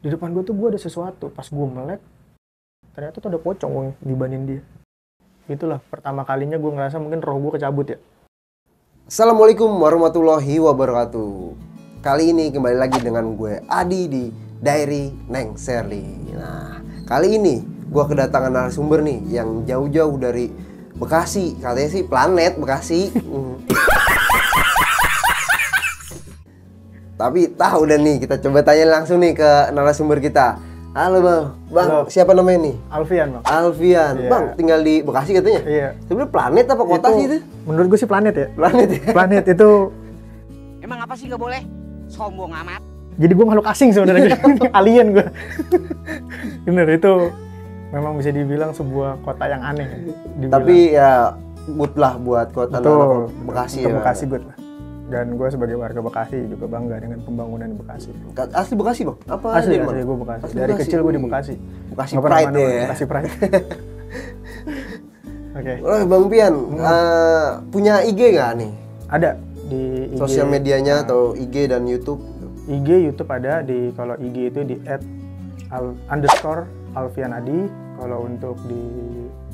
Di depan gue tuh gue ada sesuatu, pas gue melek ternyata tuh ada pocong dibanding dia. Itulah pertama kalinya gue ngerasa mungkin roh gue kecabut ya. Assalamualaikum warahmatullahi wabarakatuh. Kali ini kembali lagi dengan gue Adi di Diary Neng Sherly. Nah, kali ini gue kedatangan narasumber nih yang jauh-jauh dari Bekasi. Katanya sih planet Bekasi. Tapi tahu udah nih, kita coba tanya langsung nih ke narasumber kita. Halo bang, Halo. Siapa namanya nih? Alfian bang. Alfian, Iya. bang tinggal di Bekasi katanya? Iya. Sebenarnya planet apa kota sih itu? Menurut gue sih planet ya. Planet ya? Planet itu, Emang apa sih nggak boleh? Sombong amat. jadi gue makhluk asing sebenarnya. Alien gue. Bener, itu memang bisa dibilang sebuah kota yang aneh. Dibilang. Tapi ya good lah buat kota Betul, anak Bekasi untuk ya. Bekasi good lah. Dan gue sebagai warga Bekasi juga bangga dengan pembangunan di Bekasi. Asli Bekasi bang? Apa Asli dari mana? gue Bekasi. Asli Dari Bekasi. kecil gue di Bekasi. Bekasi Nggak pernah Pride kemana-mana. ya. Bekasi Pride. Oke. Oh, Bang Pian, punya IG nggak nih? Ada di IG, Sosial medianya atau IG dan YouTube? IG, YouTube ada di, kalau IG itu di @_Alfianadi. Kalau untuk di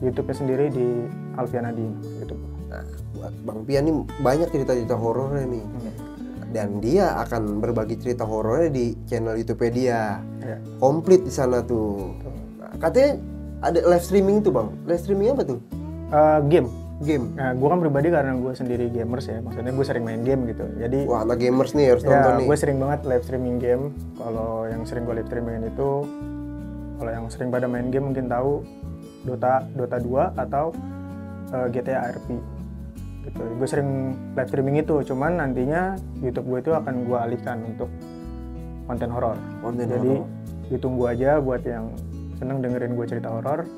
YouTube-nya sendiri di Alfianadi YouTube. Nah, buat Bang Pian nih banyak cerita-cerita horornya nih. Dan dia akan berbagi cerita horornya di channel YouTube-nya dia. Ya. Komplit di sana tuh. Nah, katanya ada live streaming tuh bang. Live streaming apa tuh? Game. Game. Nah, gue kan pribadi karena gue sendiri gamers ya, maksudnya gue sering main game gitu. Jadi Wah, anak gamers nih harus nonton ya, nih. gue sering banget live streaming game. Kalau yang sering gue live streamingin itu, kalau yang sering pada main game mungkin tahu Dota 2 atau GTA RP gitu. Gue sering live streaming itu, cuman nantinya YouTube gue itu akan gue alihkan untuk konten horor. Jadi ditunggu aja buat yang seneng dengerin gue cerita horor,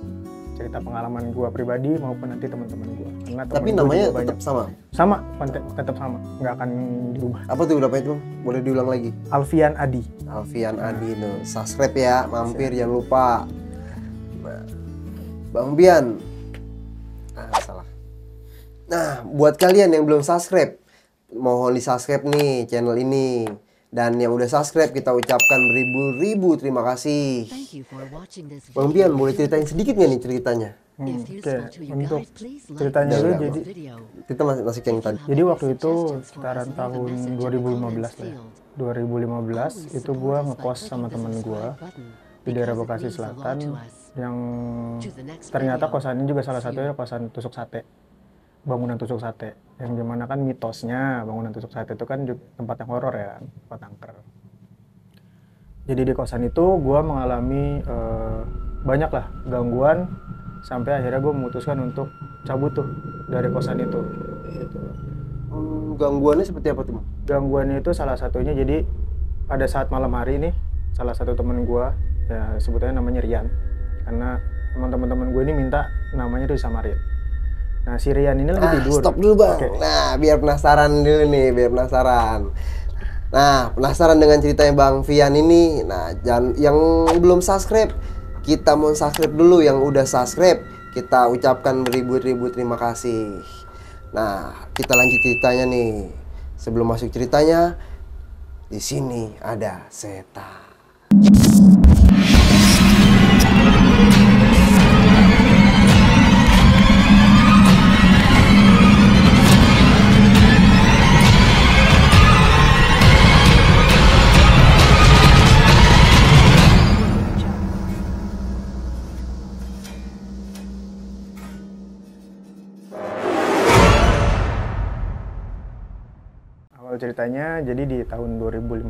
cerita pengalaman gue pribadi maupun nanti teman-teman gue. Karena temen Tapi gue namanya juga tetap sama. sama, konten tetap sama, nggak akan diubah. Apa tuh namanya itu bang? Boleh diulang lagi? Alfian Adi. Alfian Adi tuh. Subscribe ya, mampir jangan lupa. Nah, Bang Pian. Salah. Nah, buat kalian yang belum subscribe, mohon di subscribe nih channel ini. Dan yang udah subscribe kita ucapkan beribu-ribu terima kasih. Thank you for watching this Bang Pian boleh ceritain sedikit nggak nih ceritanya? If Oke, useful to you untuk guys, please like ceritanya and dulu share jadi this video. Kita masih yang tadi. Jadi waktu itu sekitaran tahun 2015 lah ya. 2015 itu gua ngekos sama temen gua di daerah Bekasi Selatan yang ternyata kosannya juga salah satunya kosan tusuk sate, bangunan tusuk sate, yang dimana kan mitosnya bangunan tusuk sate itu kan juga tempat yang horor ya, tempat angker. Jadi di kosan itu gua mengalami banyak lah gangguan sampai akhirnya gue memutuskan untuk cabut tuh dari kosan itu gitu. Gangguannya seperti apa tuh? Bang? Gangguannya itu salah satunya, jadi pada saat malam hari nih salah satu temen gue, ya sebutnya namanya Rian, karena teman-teman gue ini minta namanya tuh disamarin. Nah si Rian ini lagi tidur. Stop dulu bang. Oke. Nah, biar penasaran dulu nih, biar penasaran. Nah, penasaran dengan ceritanya Bang Pian ini. Nah, jangan yang belum subscribe, kita mau subscribe dulu. Yang udah subscribe, kita ucapkan beribu-ribu terima kasih. Nah, kita lanjut ceritanya nih. Sebelum masuk ceritanya, di sini ada setan. Awal ceritanya jadi di tahun 2015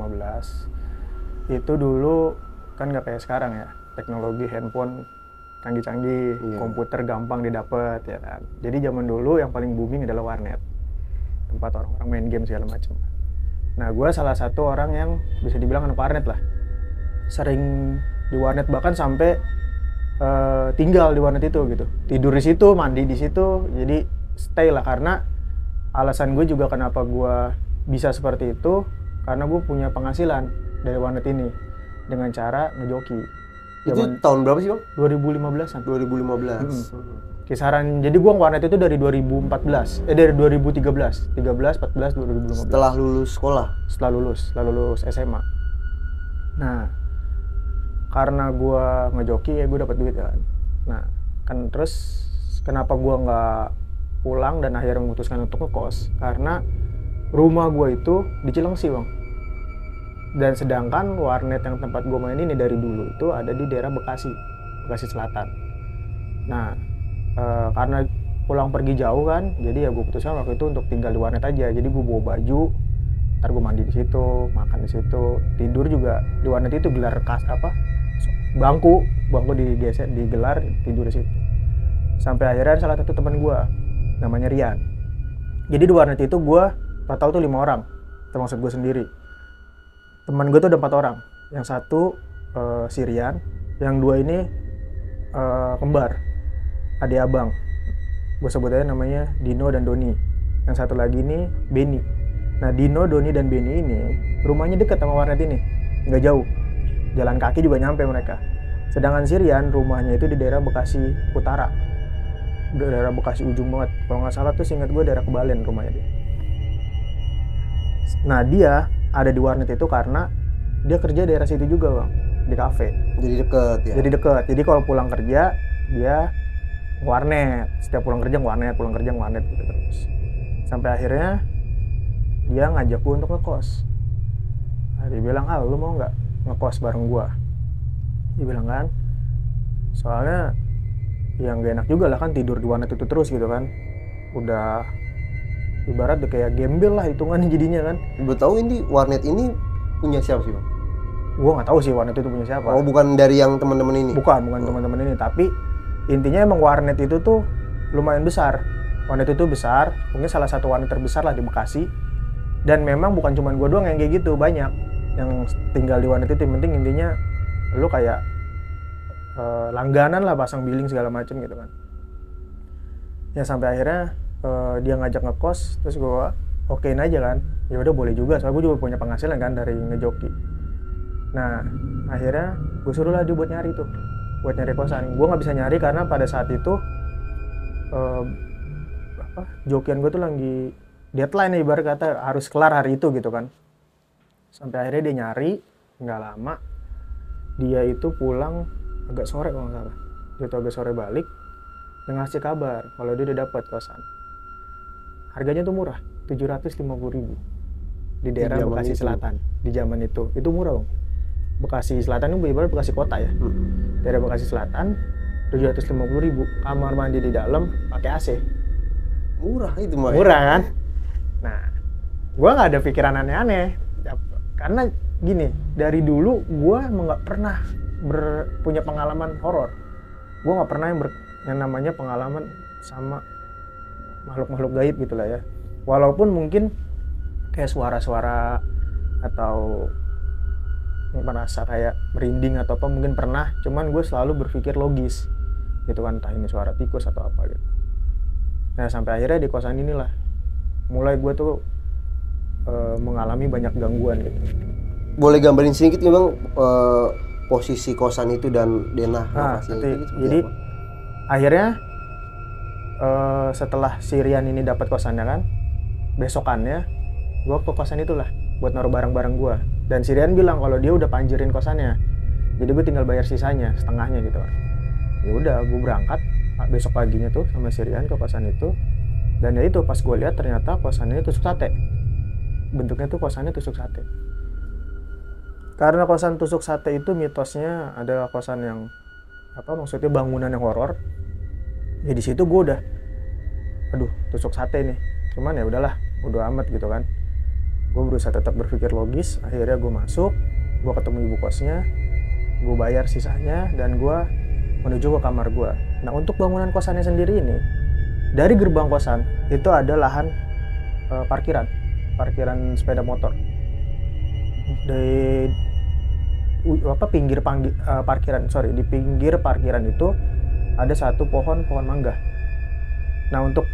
itu dulu kan nggak kayak sekarang ya, teknologi handphone canggih-canggih, komputer gampang didapat ya kan. Jadi zaman dulu yang paling booming adalah warnet, tempat orang-orang main game segala macam. Nah gue salah satu orang yang bisa dibilang anak warnet lah, sering di warnet bahkan sampai tinggal di warnet itu gitu, tidur di situ, mandi di situ, jadi stay lah. Karena alasan gue juga kenapa gue bisa seperti itu karena gue punya penghasilan dari warnet ini dengan cara ngejoki. Itu tahun berapa sih bang? 2015an. 2015. Kisaran, jadi gue warnet itu dari 2014, dari 2013, 13, 14, 2015. Setelah lulus sekolah? Setelah lulus SMA. Nah, karena gue ngejoki ya gue dapat duit kan. Nah kan terus kenapa gue nggak pulang dan akhirnya memutuskan untuk ngekos karena rumah gue itu di Cilengsi bang, dan sedangkan warnet yang tempat gue main ini dari dulu itu ada di daerah Bekasi Selatan. Nah karena pulang pergi jauh kan, jadi ya gue putuskan waktu itu untuk tinggal di warnet aja. Jadi gue bawa baju, ntar gue mandi di situ, makan di situ, tidur juga di warnet itu, gelar bangku digeser, digelar, tidur di situ. Sampai akhirnya ada salah satu teman gue namanya Rian. Jadi di warnet itu gue total tuh 5 orang, termasuk gue sendiri. Teman gue tuh ada 4 orang, yang satu si Rian, yang 2 ini kembar, adik abang. Gue sebut aja namanya Dino dan Doni. Yang satu lagi ini Benny. Nah Dino, Doni, dan Benny ini rumahnya dekat sama warnet ini, nggak jauh, jalan kaki juga nyampe mereka. Sedangkan Sirian rumahnya itu di daerah Bekasi Utara, daerah Bekasi ujung banget. Kalau nggak salah tuh seingat gue daerah Kebalen rumahnya dia. Nah dia ada di warnet itu karena dia kerja daerah situ juga bang, di kafe. Jadi deket ya? Jadi deket, jadi kalau pulang kerja dia warnet, setiap pulang kerja warnet gitu terus. Sampai akhirnya dia ngajak gue untuk ngekos. Nah, dia bilang, lu mau nggak ngekos bareng gue? Dia bilang kan, soalnya yang gak enak juga lah kan tidur di warnet itu terus gitu kan. Udah ibarat kayak gembel lah hitungannya jadinya kan. Gue tahu ini warnet ini punya siapa sih bang? Gue nggak tahu sih warnet itu punya siapa. Oh bukan dari yang teman-teman ini? Bukan teman-teman ini, tapi intinya emang warnet itu tuh lumayan besar. Warnet itu besar, mungkin salah satu warnet terbesar lah di Bekasi. Dan memang bukan cuma gue doang yang kayak gitu, banyak yang tinggal di warnet itu. Yang penting intinya lu kayak langganan lah, pasang billing segala macem gitu kan. Ya sampai akhirnya dia ngajak ngekos, terus gue okein aja kan. Ya udah boleh juga, soalnya gue juga punya penghasilan kan dari ngejoki. Nah akhirnya gue suruh lah dia buat nyari kosan. Gue nggak bisa nyari karena pada saat itu jokian gue tuh lagi deadline nih, ibarat kata harus kelar hari itu gitu kan. Sampai akhirnya dia nyari, nggak lama dia itu pulang agak sore kalau nggak salah. Dia tuh agak sore balik, dia ngasih kabar kalau dia udah dapat kosan. Harganya tuh murah, 750.000 di daerah Bekasi Selatan. Di zaman itu murah bang. Bekasi Selatan itu ibarat Bekasi kota ya. Daerah Bekasi Selatan 750.000, kamar mandi di dalam pakai AC. Murah itu mah. Murah kan? Nah, gue nggak ada pikiran aneh-aneh karena gini, dari dulu gue emang nggak pernah punya pengalaman horor. Gue nggak pernah yang namanya pengalaman sama makhluk-makhluk gaib gitulah ya. Walaupun mungkin kayak suara-suara atau merasa kayak merinding atau apa mungkin pernah, cuman gue selalu berpikir logis gitu kan, entah ini suara tikus atau apa gitu. Nah sampai akhirnya di kosan inilah mulai gue tuh mengalami banyak gangguan gitu. Boleh gambarin sedikit nih bang posisi kosan itu dan denah lokasinya itu jadi apa? Akhirnya setelah si Rian ini dapat kosannya kan, besokannya gue ke kosan itulah buat naruh barang-barang gue. Dan si Rian bilang kalau dia udah panjerin kosannya, jadi gue tinggal bayar sisanya, setengahnya gitu kan. Ya udah, gue berangkat besok paginya tuh sama si Rian ke kosan itu. Dan ya itu pas gue lihat ternyata kosannya tusuk sate. Bentuknya tuh kosannya tusuk sate. Karena kosan tusuk sate itu mitosnya adalah kosan yang maksudnya bangunan yang horor. Ya di situ gue udah, aduh tusuk sate nih. Cuman ya udahlah, bodo amat gitu kan. Gue berusaha tetap berpikir logis. Akhirnya gue masuk, gue ketemu ibu kosnya, gue bayar sisanya, dan gue menuju ke kamar gue. Nah untuk bangunan kosannya sendiri ini, dari gerbang kosan itu ada lahan parkiran sepeda motor. Di pinggir parkiran itu ada satu pohon mangga. Nah untuk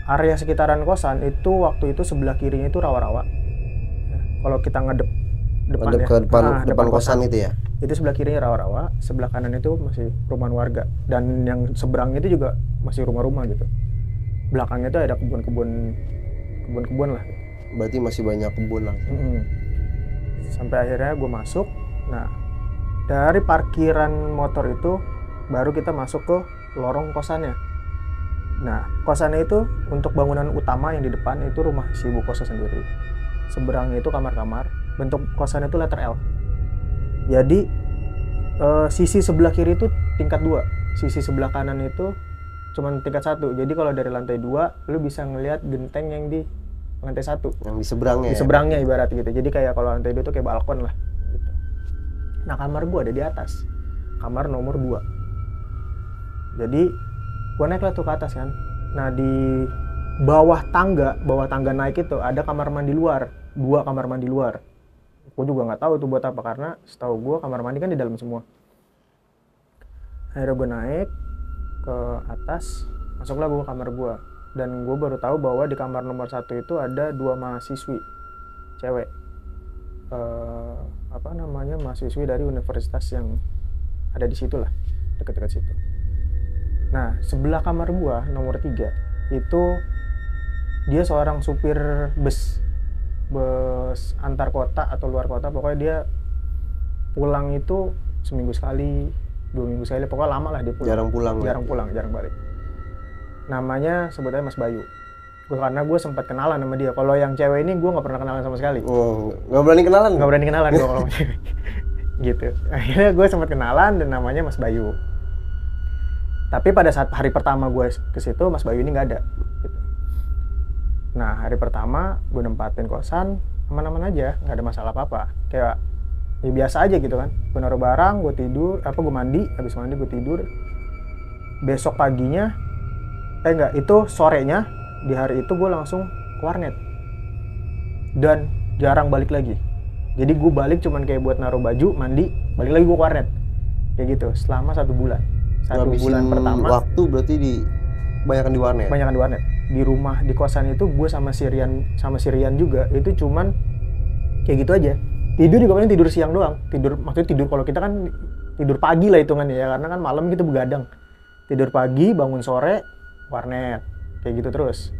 area sekitaran kosan itu waktu itu sebelah kirinya itu rawa-rawa. Kalau kita depan kosan itu ya. Itu sebelah kirinya rawa-rawa, sebelah kanan itu masih perumahan warga, dan yang seberang itu juga masih rumah-rumah gitu. Belakangnya itu ada kebun lah. Berarti masih banyak kebun lah. Sampai akhirnya gue masuk. Nah Dari parkiran motor itu baru kita masuk ke lorong kosannya. Nah, kosannya itu untuk bangunan utama yang di depan itu rumah si ibu kosnya sendiri. Seberangnya itu kamar-kamar. Bentuk kosannya itu letter L. Jadi sisi sebelah kiri itu tingkat 2. Sisi sebelah kanan itu cuman tingkat 1. Jadi kalau dari lantai 2 lu bisa ngelihat genteng yang di lantai 1. Yang di seberangnya. Di seberangnya ibarat gitu. Jadi kayak kalau lantai 2 itu kayak balkon lah gitu. Nah, kamar gua ada di atas. Kamar nomor 2. Jadi gua naik lah tuh ke atas kan. Nah, di bawah tangga naik itu ada kamar mandi luar. 2 kamar mandi luar. Gua juga nggak tahu itu buat apa, karena setahu gua kamar mandi kan di dalam semua. Akhirnya gua naik ke atas, masuklah gua ke kamar gua. Dan gua baru tahu bahwa di kamar nomor 1 itu ada 2 mahasiswi cewek. Mahasiswi dari universitas yang ada di situ lah, dekat-dekat situ. Nah, sebelah kamar gua nomor 3 itu dia seorang supir bus antar kota atau luar kota. Pokoknya dia pulang itu seminggu sekali, 2 minggu sekali, pokoknya lama lah dia pulang. Jarang balik. Namanya sebetulnya Mas Bayu. Karena gue sempat kenalan sama dia. Kalau yang cewek ini gue nggak pernah kenalan sama sekali. Oh, nggak berani kenalan? Nggak berani kenalan gue kalau sama cewek. Gitu. Akhirnya gue sempat kenalan dan namanya Mas Bayu. Tapi pada saat hari pertama gue ke situ, Mas Bayu ini nggak ada. Gitu. Nah, hari pertama gue nempatin kosan, aman-aman aja, nggak ada masalah apa-apa. Kayak ya biasa aja gitu kan. Gue naruh barang, gue tidur, gue mandi, habis mandi gue tidur. Besok paginya, itu sorenya, di hari itu gue langsung ke warnet. Dan jarang balik lagi. Jadi gue balik cuman kayak buat naruh baju, mandi, balik lagi gue ke warnet. Kayak gitu, selama 1 bulan. 1 bulan pertama. Waktu berarti banyakan di warnet? Banyakan di warnet. Di rumah, di kosan itu gue sama Sirian juga, itu cuman kayak gitu aja. Tidur juga paling tidur siang doang. Maksudnya tidur kalau kita kan tidur pagi lah hitungannya ya, karena kan malam gitu begadang. Tidur pagi, bangun sore, warnet. Kayak gitu terus.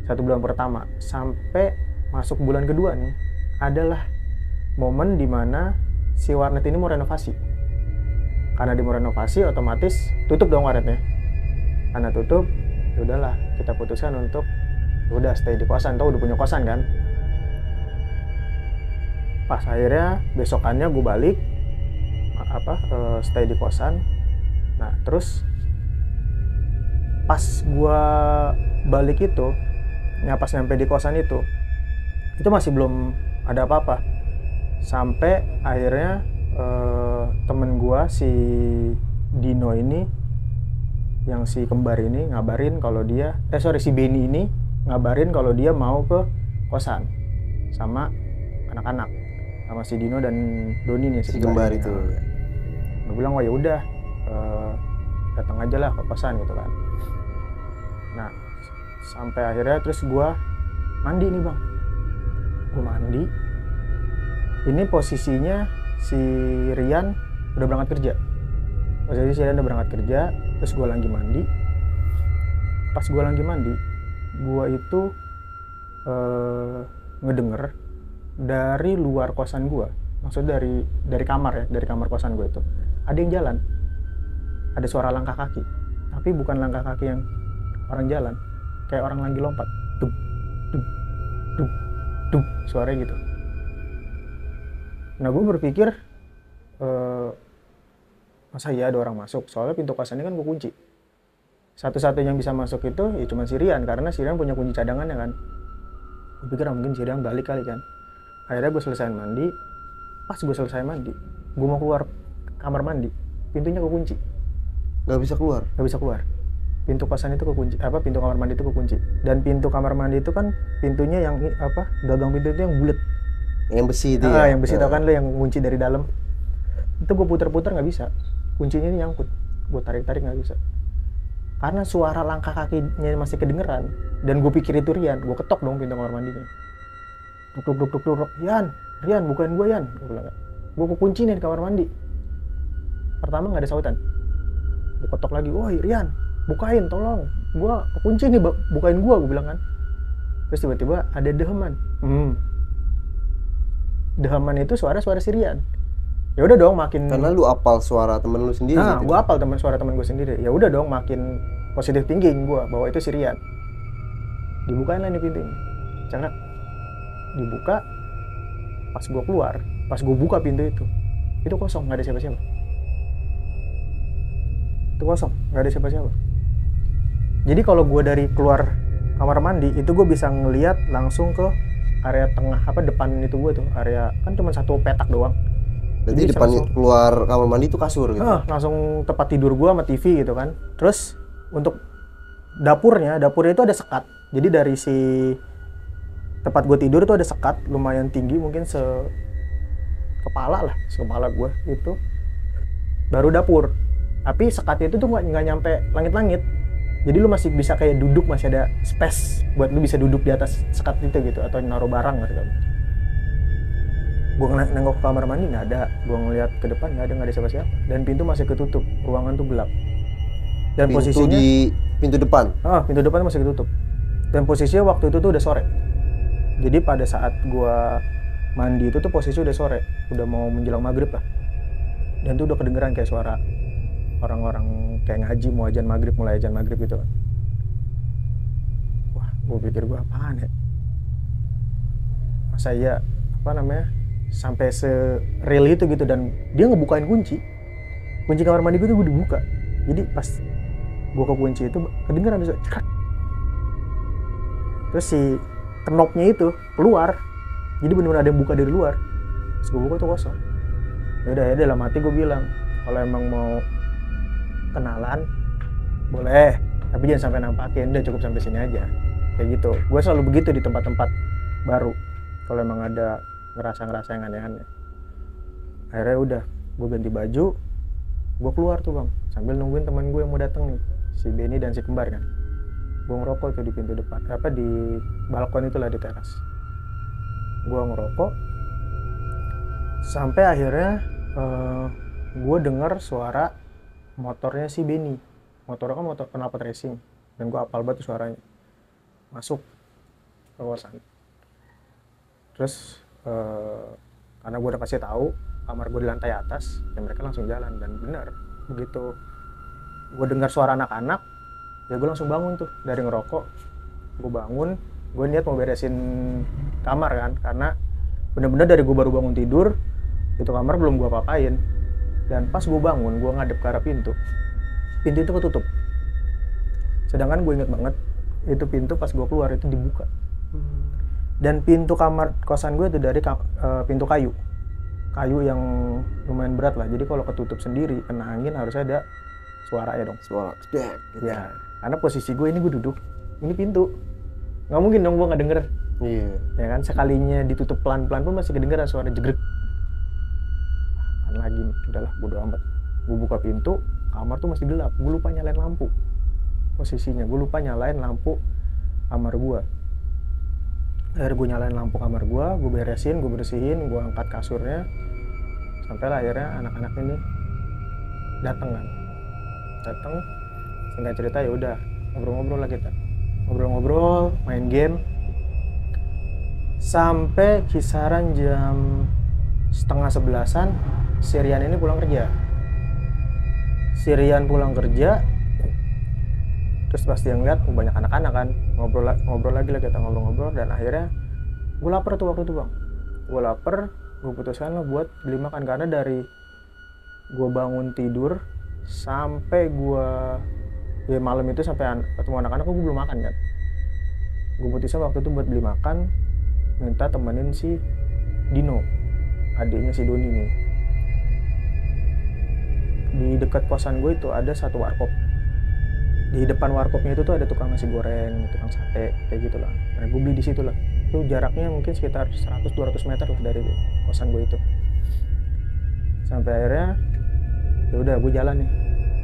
1 bulan pertama. Sampai masuk bulan kedua nih, adalah momen dimana si warnet ini mau renovasi. Karena dia mau renovasi, otomatis tutup dong warnetnya. Karena tutup, ya udahlah, kita putuskan untuk udah stay di kosan. Tahu udah punya kosan kan. Pas akhirnya besokannya gue balik, stay di kosan. Nah, terus pas gue balik itu, pas nyampe di kosan itu masih belum ada apa-apa. Sampai akhirnya temen gue si Dino ini, yang si kembar ini ngabarin kalau dia, si Benny ini ngabarin kalau dia mau ke kosan sama anak-anak, sama si Dino dan Doni nih, si kembar itu. Gue bilang, oh ya udah, datang aja lah ke kosan gitu kan. Nah, sampai akhirnya terus gue mandi nih bang. Gue mandi. Ini posisinya si Rian udah berangkat kerja. Terus gue lagi mandi. Pas gue lagi mandi, gue itu ngedenger dari luar kosan gue. Maksudnya dari kamar ya, dari kamar kosan gue itu. Ada yang jalan. Ada suara langkah kaki. Tapi bukan langkah kaki yang orang jalan, kayak orang lagi lompat, duk, duk, duk, duk, suaranya gitu. Nah, gue berpikir, masa iya ada orang masuk? Soalnya pintu kosan ini kan gue kunci. Satu-satunya yang bisa masuk itu ya cuma Sirian, karena Sirian punya kunci cadangannya kan. Gue pikir mungkin Sirian balik kali kan. Akhirnya gue selesai mandi. Pas gue selesai mandi, gue mau keluar kamar mandi, pintunya kekunci. Gak bisa keluar? Gak bisa keluar. Pintu kosan itu kekunci, pintu kamar mandi itu kekunci. Dan pintu kamar mandi itu kan pintunya yang gagang pintu itu yang bulat. Yang besi itu ya? Yang besi tau kan lo, yang kunci dari dalam. Itu gue puter-puter nggak bisa. Kuncinya ini nyangkut. Gue tarik-tarik nggak bisa. Karena suara langkah kakinya masih kedengeran. Dan gue pikir itu Rian. Gue ketok dong pintu kamar mandinya. Duk. Rian, bukain gue Yan. Gue bilang, gue kekunci nih di kamar mandi. Pertama nggak ada sautan. Gue ketok lagi, woi Rian, bukain tolong, gue kekunci nih, bukain gue bilang kan. Terus tiba-tiba ada deheman. Deheman itu suara Sirian. Ya udah dong makin. Karena lu apal suara temen lu sendiri. Nah, gitu. gue apal suara temen gue sendiri. Ya udah dong makin positive thinking gue bahwa itu si Rian. Dibukain lah nih pintu ini. Cengak. Dibuka. Pas gue keluar, pas gue buka pintu itu kosong, nggak ada siapa-siapa. Itu kosong, nggak ada siapa-siapa. Jadi kalau gue dari keluar kamar mandi itu gue bisa ngelihat langsung ke area tengah depan itu gue tuh, area kan cuma satu petak doang. Berarti depan keluar kamar mandi itu kasur gitu. Langsung tempat tidur gue sama TV gitu kan. Terus untuk dapurnya itu ada sekat. Jadi dari si tempat gue tidur itu ada sekat lumayan tinggi, mungkin sekepala gue itu. Baru dapur. Tapi sekatnya itu tuh nggak nyampe langit-langit. Jadi lu masih bisa kayak duduk, masih ada space buat lu bisa duduk di atas sekat itu gitu, atau naruh barang gitu. Gue nengok ke kamar mandi nggak ada, gue ngeliat ke depan nggak ada siapa-siapa, dan pintu masih ketutup, ruangan tuh gelap. Dan pintu posisinya di pintu depan. Pintu depan masih ketutup. Dan posisinya waktu itu tuh udah sore. Jadi pada saat gue mandi itu tuh posisi udah sore, udah mau menjelang maghrib lah. Dan tuh udah kedengeran kayak suara orang-orang kayak ngaji mau azan maghrib, mulai azan maghrib gitu kan. Wah, gue pikir gue apaan ya? Masa iya sampai se-real itu gitu, dan dia ngebukain kunci kamar mandi gue tuh gue dibuka. Jadi pas gue ke kunci itu kedengeran bisa cekat. Terus si knopnya itu keluar, jadi benar-benar ada yang buka dari luar. Terus gue buka tuh kosong. Ya udah dalam hati gue bilang, kalau emang mau kenalan boleh, tapi jangan sampai nampakin, udah cukup sampai sini aja, kayak gitu. Gue selalu begitu di tempat-tempat baru kalau emang ada ngerasa yang aneh-aneh. Akhirnya udah gue ganti baju, gue keluar tuh bang, sambil nungguin teman gue yang mau datang nih, si Benny dan si kembar kan. Gue ngerokok tuh di pintu depan, di balkon itulah, di teras. Gue ngerokok sampai akhirnya gue dengar suara motornya si Benny. Motornya kan motor knalpot racing, dan gue apal banget suaranya. Masuk ke kosan. Terus karena gue udah kasih tahu kamar gue di lantai atas, ya mereka langsung jalan. Dan benar, begitu gue dengar suara anak-anak, ya gue langsung bangun tuh dari ngerokok. Gue bangun, gue niat mau beresin kamar kan, karena bener-bener dari gue baru bangun tidur itu kamar belum gue apa-apain. Dan pas gue bangun, gue ngadep ke arah pintu itu ketutup. Sedangkan gue inget banget itu pintu pas gue keluar itu dibuka. Dan pintu kamar kosan gue itu dari pintu kayu yang lumayan berat lah. Jadi kalau ketutup sendiri kena angin harusnya ada suaranya dong, suara gede gitu. Ya karena posisi gue ini, gue duduk, ini pintu, nggak mungkin dong gue nggak denger. Iya. Ya kan, sekalinya ditutup pelan-pelan pun masih kedengeran suara jegrek. Lagi nih, udahlah bodo amat. Gue buka pintu, kamar tuh masih gelap. Gue lupa nyalain lampu. Posisinya gue lupa nyalain lampu kamar gue. Akhirnya gue nyalain lampu kamar gue beresin, gue bersihin, gue angkat kasurnya. Sampai akhirnya anak-anak ini datang, singkat cerita ya udah ngobrol-ngobrol lah kita. Ngobrol-ngobrol, main game. Sampai kisaran jam 10:30-an si Rian ini pulang kerja. Terus pas dia ngeliat banyak anak-anak kan, ngobrol lagi lah kita, ngobrol. Dan akhirnya gue lapar tuh waktu itu bang. Gue putuskan lah buat beli makan, karena dari gue bangun tidur sampai gue malam itu sampai ketemu anak-anak gue belum makan kan. Gue putuskan waktu itu buat beli makan, minta temenin si Dino, adiknya si Doni nih. Di dekat kosan gue itu ada satu warkop. Di depan warkopnya itu tuh ada tukang nasi goreng, tukang sate, kayak gitu lah. Nah gue beli di situ lah. Itu jaraknya mungkin sekitar 100-200 meter lah dari kosan gue itu. Sampai akhirnya ya udah gue jalan nih,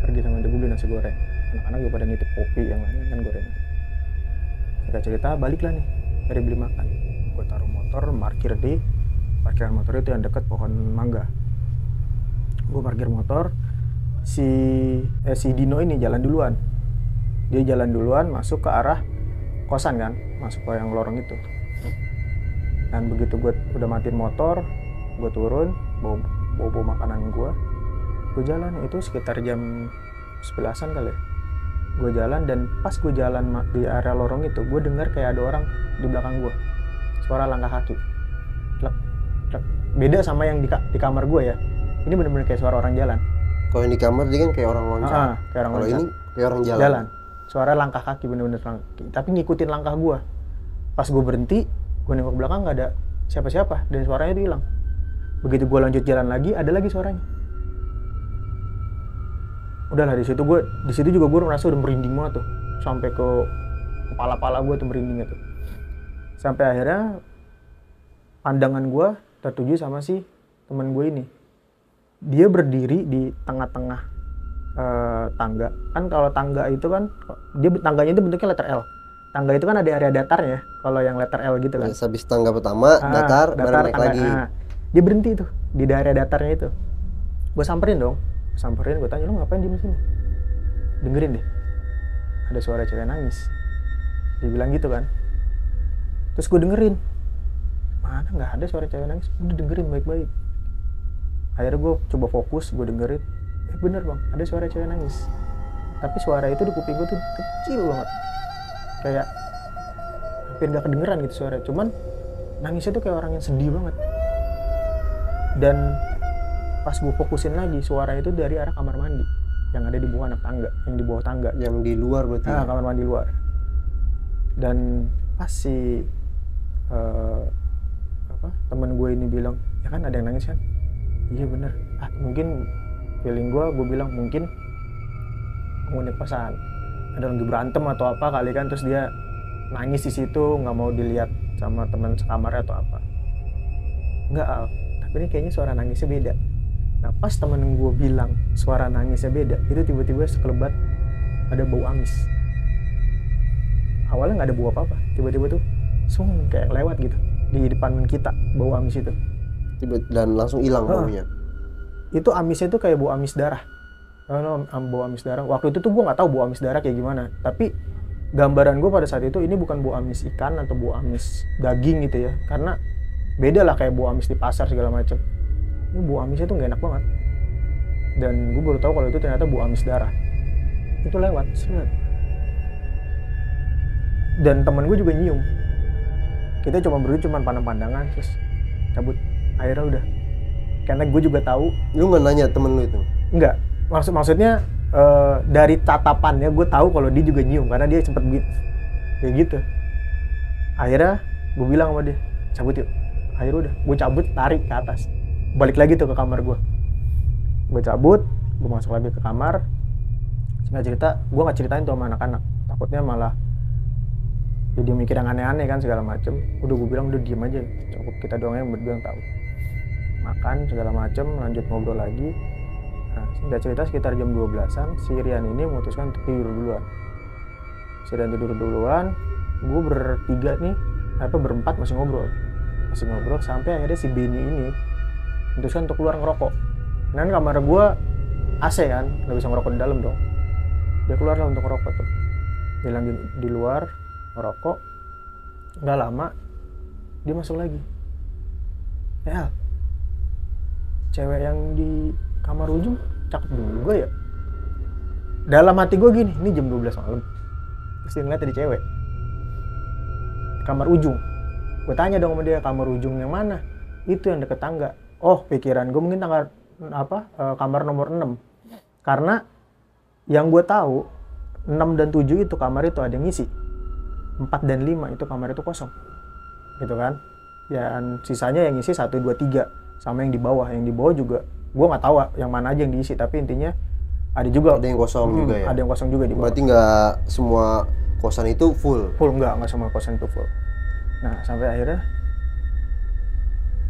pergi sama dia, gue beli nasi goreng. Anak-anak juga pada nitip kopi, yang lainnya kan gorengan. Singkat cerita balik lah nih dari beli makan. Gue taruh motor, parkir di parkiran motor itu yang dekat pohon mangga. Gue parkir motor, si Dino ini jalan duluan. Dia jalan duluan masuk ke arah kosan kan, masuk ke yang lorong itu. Dan begitu gue udah matiin motor, gue turun, bawa makanan gue jalan itu sekitar jam 11-an kali ya. Gue jalan dan pas gue jalan di area lorong itu gue dengar kayak ada orang di belakang gue, suara langkah kaki. Plek, plek. Beda sama yang di kamar gue ya, ini bener-bener kayak suara orang jalan. Kalau yang di kamar dia kan kayak orang loncat. Kayak orang Kalau loncat. ini kayak orang jalan. Suara langkah kaki bener-bener tapi ngikutin langkah gue. Pas gue berhenti, gue nengok belakang nggak ada siapa-siapa dan suaranya itu hilang. Begitu gue lanjut jalan lagi, ada lagi suaranya. Udahlah di situ juga gue merasa udah merinding banget tuh, sampai ke kepala gue tuh merinding tuh. Sampai akhirnya pandangan gue tertuju sama si teman gue ini. Dia berdiri di tengah-tengah tangga. Kan kalau tangga itu kan tangganya itu bentuknya letter L. Tangga itu kan ada area datarnya, kalau yang letter L gitu kan. Habis tangga pertama, datar baru naik tangga, lagi. Dia berhenti tuh di daerah datarnya itu. Gue samperin, gue tanya, lu ngapain di sini? Dengerin deh, ada suara cewek nangis. Dia bilang gitu kan. Terus gue dengerin, mana nggak ada suara cewek nangis. Udah dengerin baik-baik. Akhirnya gue coba fokus, gue dengerin. Bener bang, ada suara cewek nangis. Tapi suara itu di kuping gue tuh kecil banget, kayak hampir gak kedengeran gitu suara. Cuman nangisnya tuh kayak orang yang sedih banget. Dan pas gue fokusin lagi, suara itu dari arah kamar mandi yang ada di bawah yang di bawah tangga. Yang di luar berarti. Kamar mandi luar. Dan pas si temen gue ini bilang, ya kan ada yang nangis kan? Iya bener. Mungkin feeling gue bilang mungkin penghuni kosan ada lagi berantem atau apa kali kan, terus dia nangis di situ, nggak mau dilihat sama teman sekamarnya atau apa. Enggak, Al. Tapi ini kayaknya suara nangisnya beda. Nah pas temen gue bilang suara nangisnya beda, itu tiba-tiba sekelebat ada bau amis. Awalnya nggak ada bau apa-apa, tiba-tiba tuh kayak lewat gitu di depan kita, bau amis itu. Dan langsung hilang baunya. Itu amisnya tuh kayak bau amis darah. Bau amis darah. Waktu itu tuh gue nggak tahu bau amis darah kayak gimana. Tapi gambaran gue pada saat itu ini bukan bau amis ikan atau bau amis daging gitu ya. Karena beda lah kayak bau amis di pasar segala macam. Ini bau amisnya tuh nggak enak banget. Dan gue baru tahu kalau itu ternyata bau amis darah. Itu lewat. Dan temen gue juga nyium. Kita cuma pandang-pandangan terus cabut. Akhirnya udah. Karena gue juga tahu. Lu nggak nanya temen lu itu? Enggak. Maksudnya dari tatapannya gue tahu kalau dia juga nyium karena dia sempet kayak gitu. Akhirnya gue bilang sama dia, cabut yuk. Akhirnya udah, gue cabut, tarik ke atas, balik lagi tuh ke kamar gue. Gue cabut, gue masuk lagi ke kamar. Singkat cerita, gue nggak ceritain tuh sama anak-anak, takutnya malah jadi mikir yang aneh-aneh kan segala macem. Udah gue bilang udah diem aja, cukup kita doang yang berdua yang tahu. Makan segala macem, lanjut ngobrol lagi. Nah, singkat cerita sekitar jam 12-an, si Rian ini memutuskan untuk tidur duluan. Si Rian tidur duluan, gue berempat masih ngobrol sampai akhirnya si Benny ini memutuskan untuk keluar ngerokok. Dan kamar gue AC kan, nggak bisa ngerokok di dalam dong. Dia keluar lah untuk ngerokok tuh. Dia lagi di luar ngerokok, nggak lama dia masuk lagi. Ya, cewek yang di kamar ujung cakep juga ya. Dalam hati gue gini, ini jam 12 malam. Terus dia ngeliat ada cewek kamar ujung. Gue tanya dong sama dia, kamar ujung yang mana? Itu yang deket tangga. Oh, pikiran gue mungkin kamar nomor 6. Karena yang gue tahu 6 dan 7 itu kamar itu ada yang ngisi. 4 dan 5 itu kamar itu kosong. Gitu kan? Dan sisanya yang ngisi 1, 2, 3. Sama yang di bawah. Yang di bawah juga gue nggak tahu yang mana aja yang diisi, tapi intinya ada yang kosong juga ya. Ada yang kosong juga di bawah. Berarti nggak semua kosan itu full? Nggak semua kosan itu full. Nah sampai akhirnya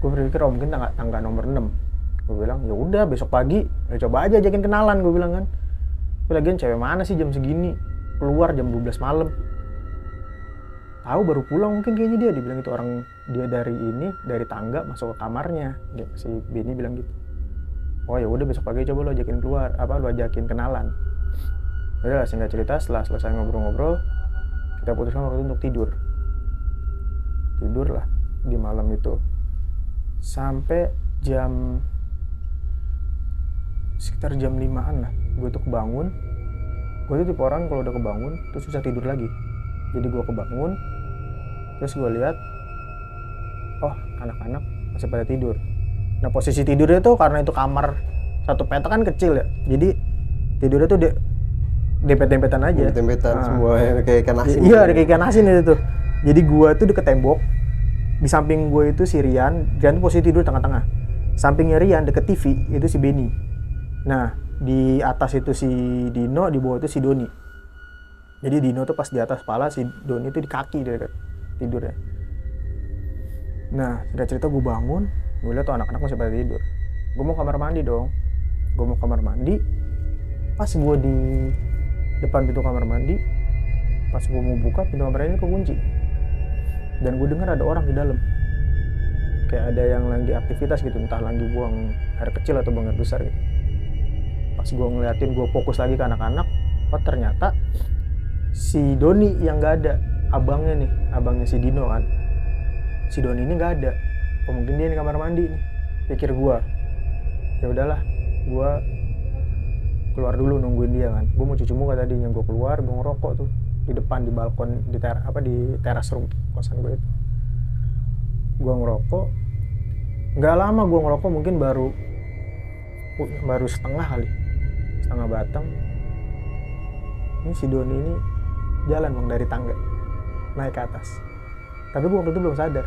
gue berpikir mungkin tangga nomor 6. Gue bilang ya udah besok pagi coba aja ajakin kenalan, gue bilang kan. Tapi lagian cewek mana sih jam segini keluar jam 12 malam. Tahu baru pulang mungkin kayaknya dia bilang itu orang dia dari tangga masuk ke kamarnya. Dia si Benny bilang gitu. Oh ya udah besok pagi coba lo ajakin keluar, lo ajakin kenalan. Udah lah, singkat cerita setelah selesai ngobrol-ngobrol kita putuskan waktu itu untuk tidur lah di malam itu sampai jam sekitar jam 5-an lah gue tuh kebangun. Gue tuh tipe orang kalau udah kebangun tuh susah tidur lagi. Jadi gue kebangun, terus gue lihat, oh anak-anak masih pada tidur. Nah posisi tidurnya tuh karena itu kamar satu petak kan kecil ya, jadi tidurnya tuh dempet-dempetan aja. Dempet-dempetan semua kayak ikan asin. Iya, ada kayak ikan asin itu tuh. Jadi gue tuh deket tembok, di samping gue itu si Rian tuh posisi tidur tengah-tengah. Sampingnya Rian deket TV itu si Benny. Nah di atas itu si Dino, di bawah itu si Doni. Jadi Dino tuh pas di atas kepala, si Doni itu di kaki dia tidurnya. Nah cerita gue bangun, gue lihat tuh anak-anak masih pada tidur. Gue mau kamar mandi dong. Gue mau kamar mandi, pas gue di depan pintu kamar mandi, pas gue mau buka pintu kamar mandi kekunci. Dan gue dengar ada orang di dalam. Kayak ada yang lagi aktivitas gitu, entah lagi buang air kecil atau buang air besar gitu. Pas gue ngeliatin, gue fokus lagi ke anak-anak, oh ternyata si Doni yang gak ada, abangnya si Dino kan. Si Doni ini gak ada, oh, mungkin dia di kamar mandi nih, pikir gue. Ya udahlah, gue keluar dulu nungguin dia kan. Gue mau cuci muka tadinya, gue keluar, gue ngerokok tuh di depan, di balkon, di teras room kosan gue itu. Gue ngerokok, nggak lama gue ngerokok, mungkin baru setengah batang. Ini si Doni ini jalan bang dari tangga naik ke atas. Tapi gue waktu itu belum sadar.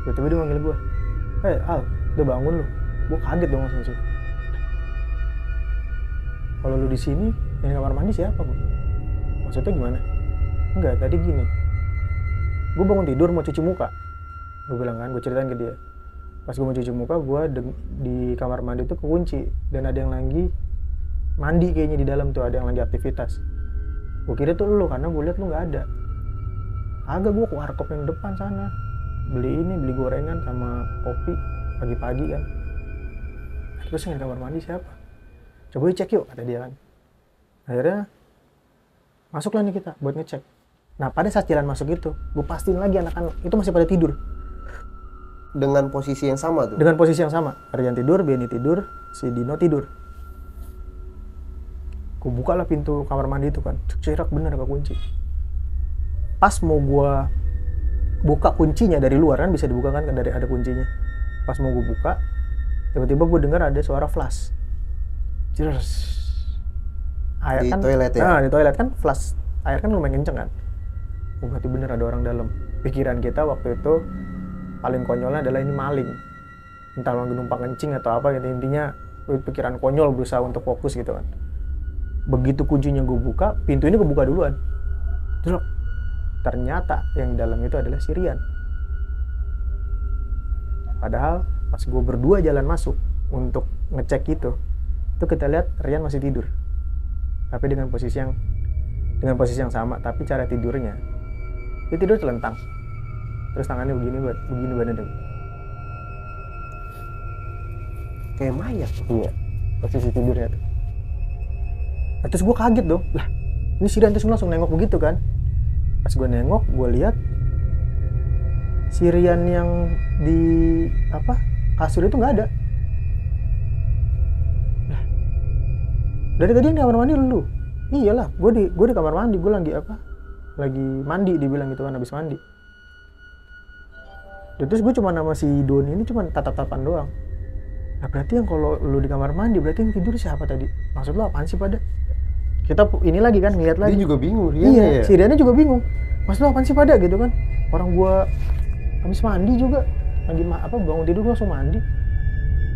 Tiba-tiba dia manggil gue, "Hey Al, udah bangun lu?" Gue kaget dong langsung sih. "Kalau lu di sini, yang kamar mandi siapa bu?" "Maksudnya gimana?" "Enggak, tadi gini. Gue bangun tidur mau cuci muka." Gue bilang kan, gue ceritain ke dia. Pas gue mau cuci muka, gue di kamar mandi itu kekunci. Dan ada yang lagi mandi kayaknya di dalam tuh, ada yang lagi aktivitas. Gue kira tuh lu, karena gue lihat lu gak ada. Agak, gue ke warkop yang depan sana. Beli gorengan sama kopi pagi-pagi kan. Terus yang di kamar mandi siapa? "Coba cek yuk," kata dia kan. Akhirnya masuklah nih kita buat ngecek. Nah pada saat jalan masuk itu, gue pastiin lagi anak-anak itu masih pada tidur. Dengan posisi yang sama tuh? Dengan posisi yang sama. Rian tidur, Benny tidur, si Dino tidur. Gue buka lah pintu kamar mandi itu kan, cerak bener gak kunci. Pas mau gue buka kuncinya dari luar kan, bisa dibuka kan, dari ada kuncinya. Pas mau gue buka, tiba-tiba gue dengar ada suara flash. Jers. Air di kan, toilet ya? Nah di toilet kan flash, air kan lumayan kenceng kan. Oh berarti bener ada orang dalam. Pikiran kita waktu itu paling konyolnya adalah ini maling. Entah lagi numpang kencing atau apa gitu, intinya pikiran konyol berusaha untuk fokus gitu kan. Begitu kuncinya gue buka, pintu ini kebuka duluan. Terus ternyata yang di dalam itu adalah si Rian. Padahal pas gue berdua jalan masuk untuk ngecek itu kita lihat Rian masih tidur. Tapi dengan posisi yang sama, tapi cara tidurnya dia tidur telentang. Terus tangannya begini badannya. Kayak mayat. Iya, posisi tidurnya tuh. Nah, terus gue kaget dong, lah ini si Rian, terus langsung nengok begitu kan. Pas gue nengok, gue lihat si Rian yang di kasur itu nggak ada. Lah, dari tadi yang di kamar mandi lu? Iyalah, gue di kamar mandi, gue lagi mandi, dibilang gitu kan, habis mandi. Dan terus gue cuma nama si Doni ini cuma tatap-tatapan doang. Nah berarti yang kalau lu di kamar mandi, berarti yang tidur siapa tadi? Maksud lu apaan sih pada? Kita ini lagi kan, ngeliat lagi. Dia juga bingung, Rian. Iya, ya? si Riannya juga bingung. Maksud lu apaan sih pada gitu kan? Orang gua habis mandi juga, lagi bangun tidur gua langsung mandi.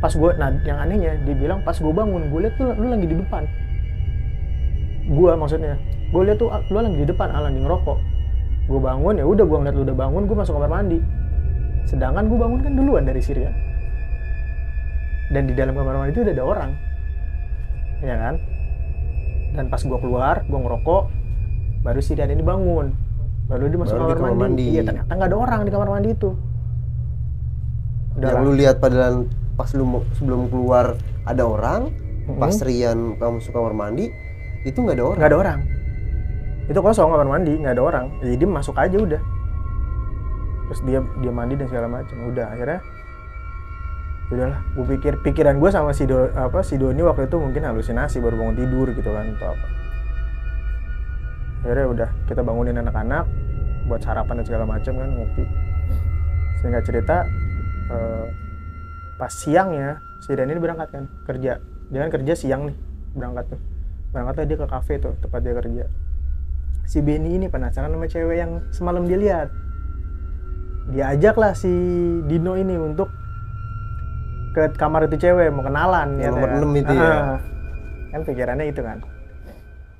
Pas gua, nah yang anehnya dia bilang pas gua bangun, gua lihat lu lagi di depan. Gua maksudnya, gua lihat tuh lu lagi di depan, lagi ngerokok. Gua bangun, ya udah gua ngeliat lu udah bangun, gua masuk kamar mandi. Sedangkan gua bangun kan duluan dari si Rian. Dan di dalam kamar mandi itu udah ada orang. Ya kan? Dan pas gua keluar, gua ngerokok, baru si Rian ini bangun. Baru dia masuk kamar mandi. Iya, ternyata nggak ada orang di kamar mandi itu. Udah yang lu lihat padahal pas lu sebelum keluar ada orang, pas Rian kamu masuk kamar mandi, itu nggak ada orang. Nggak ada orang. Itu kosong kamar mandi, nggak ada orang. Jadi dia masuk aja udah. Terus dia mandi dan segala macam. Udah akhirnya Udahlah, gue pikiran gue sama si Doni waktu itu mungkin halusinasi baru bangun tidur gitu kan atau apa. Akhirnya udah kita bangunin anak-anak buat sarapan dan segala macam kan, ngopi. Singkat cerita pas siangnya si Rian ini berangkat kan kerja. Dia kan kerja siang nih berangkatnya dia ke kafe tuh tempat dia kerja. Si Benny ini penasaran sama cewek yang semalam dia lihat. Dia ajaklah si Dino ini untuk ke kamar itu cewek, mau kenalan ya. Nomor 6 itu ya. Kan pikirannya itu kan.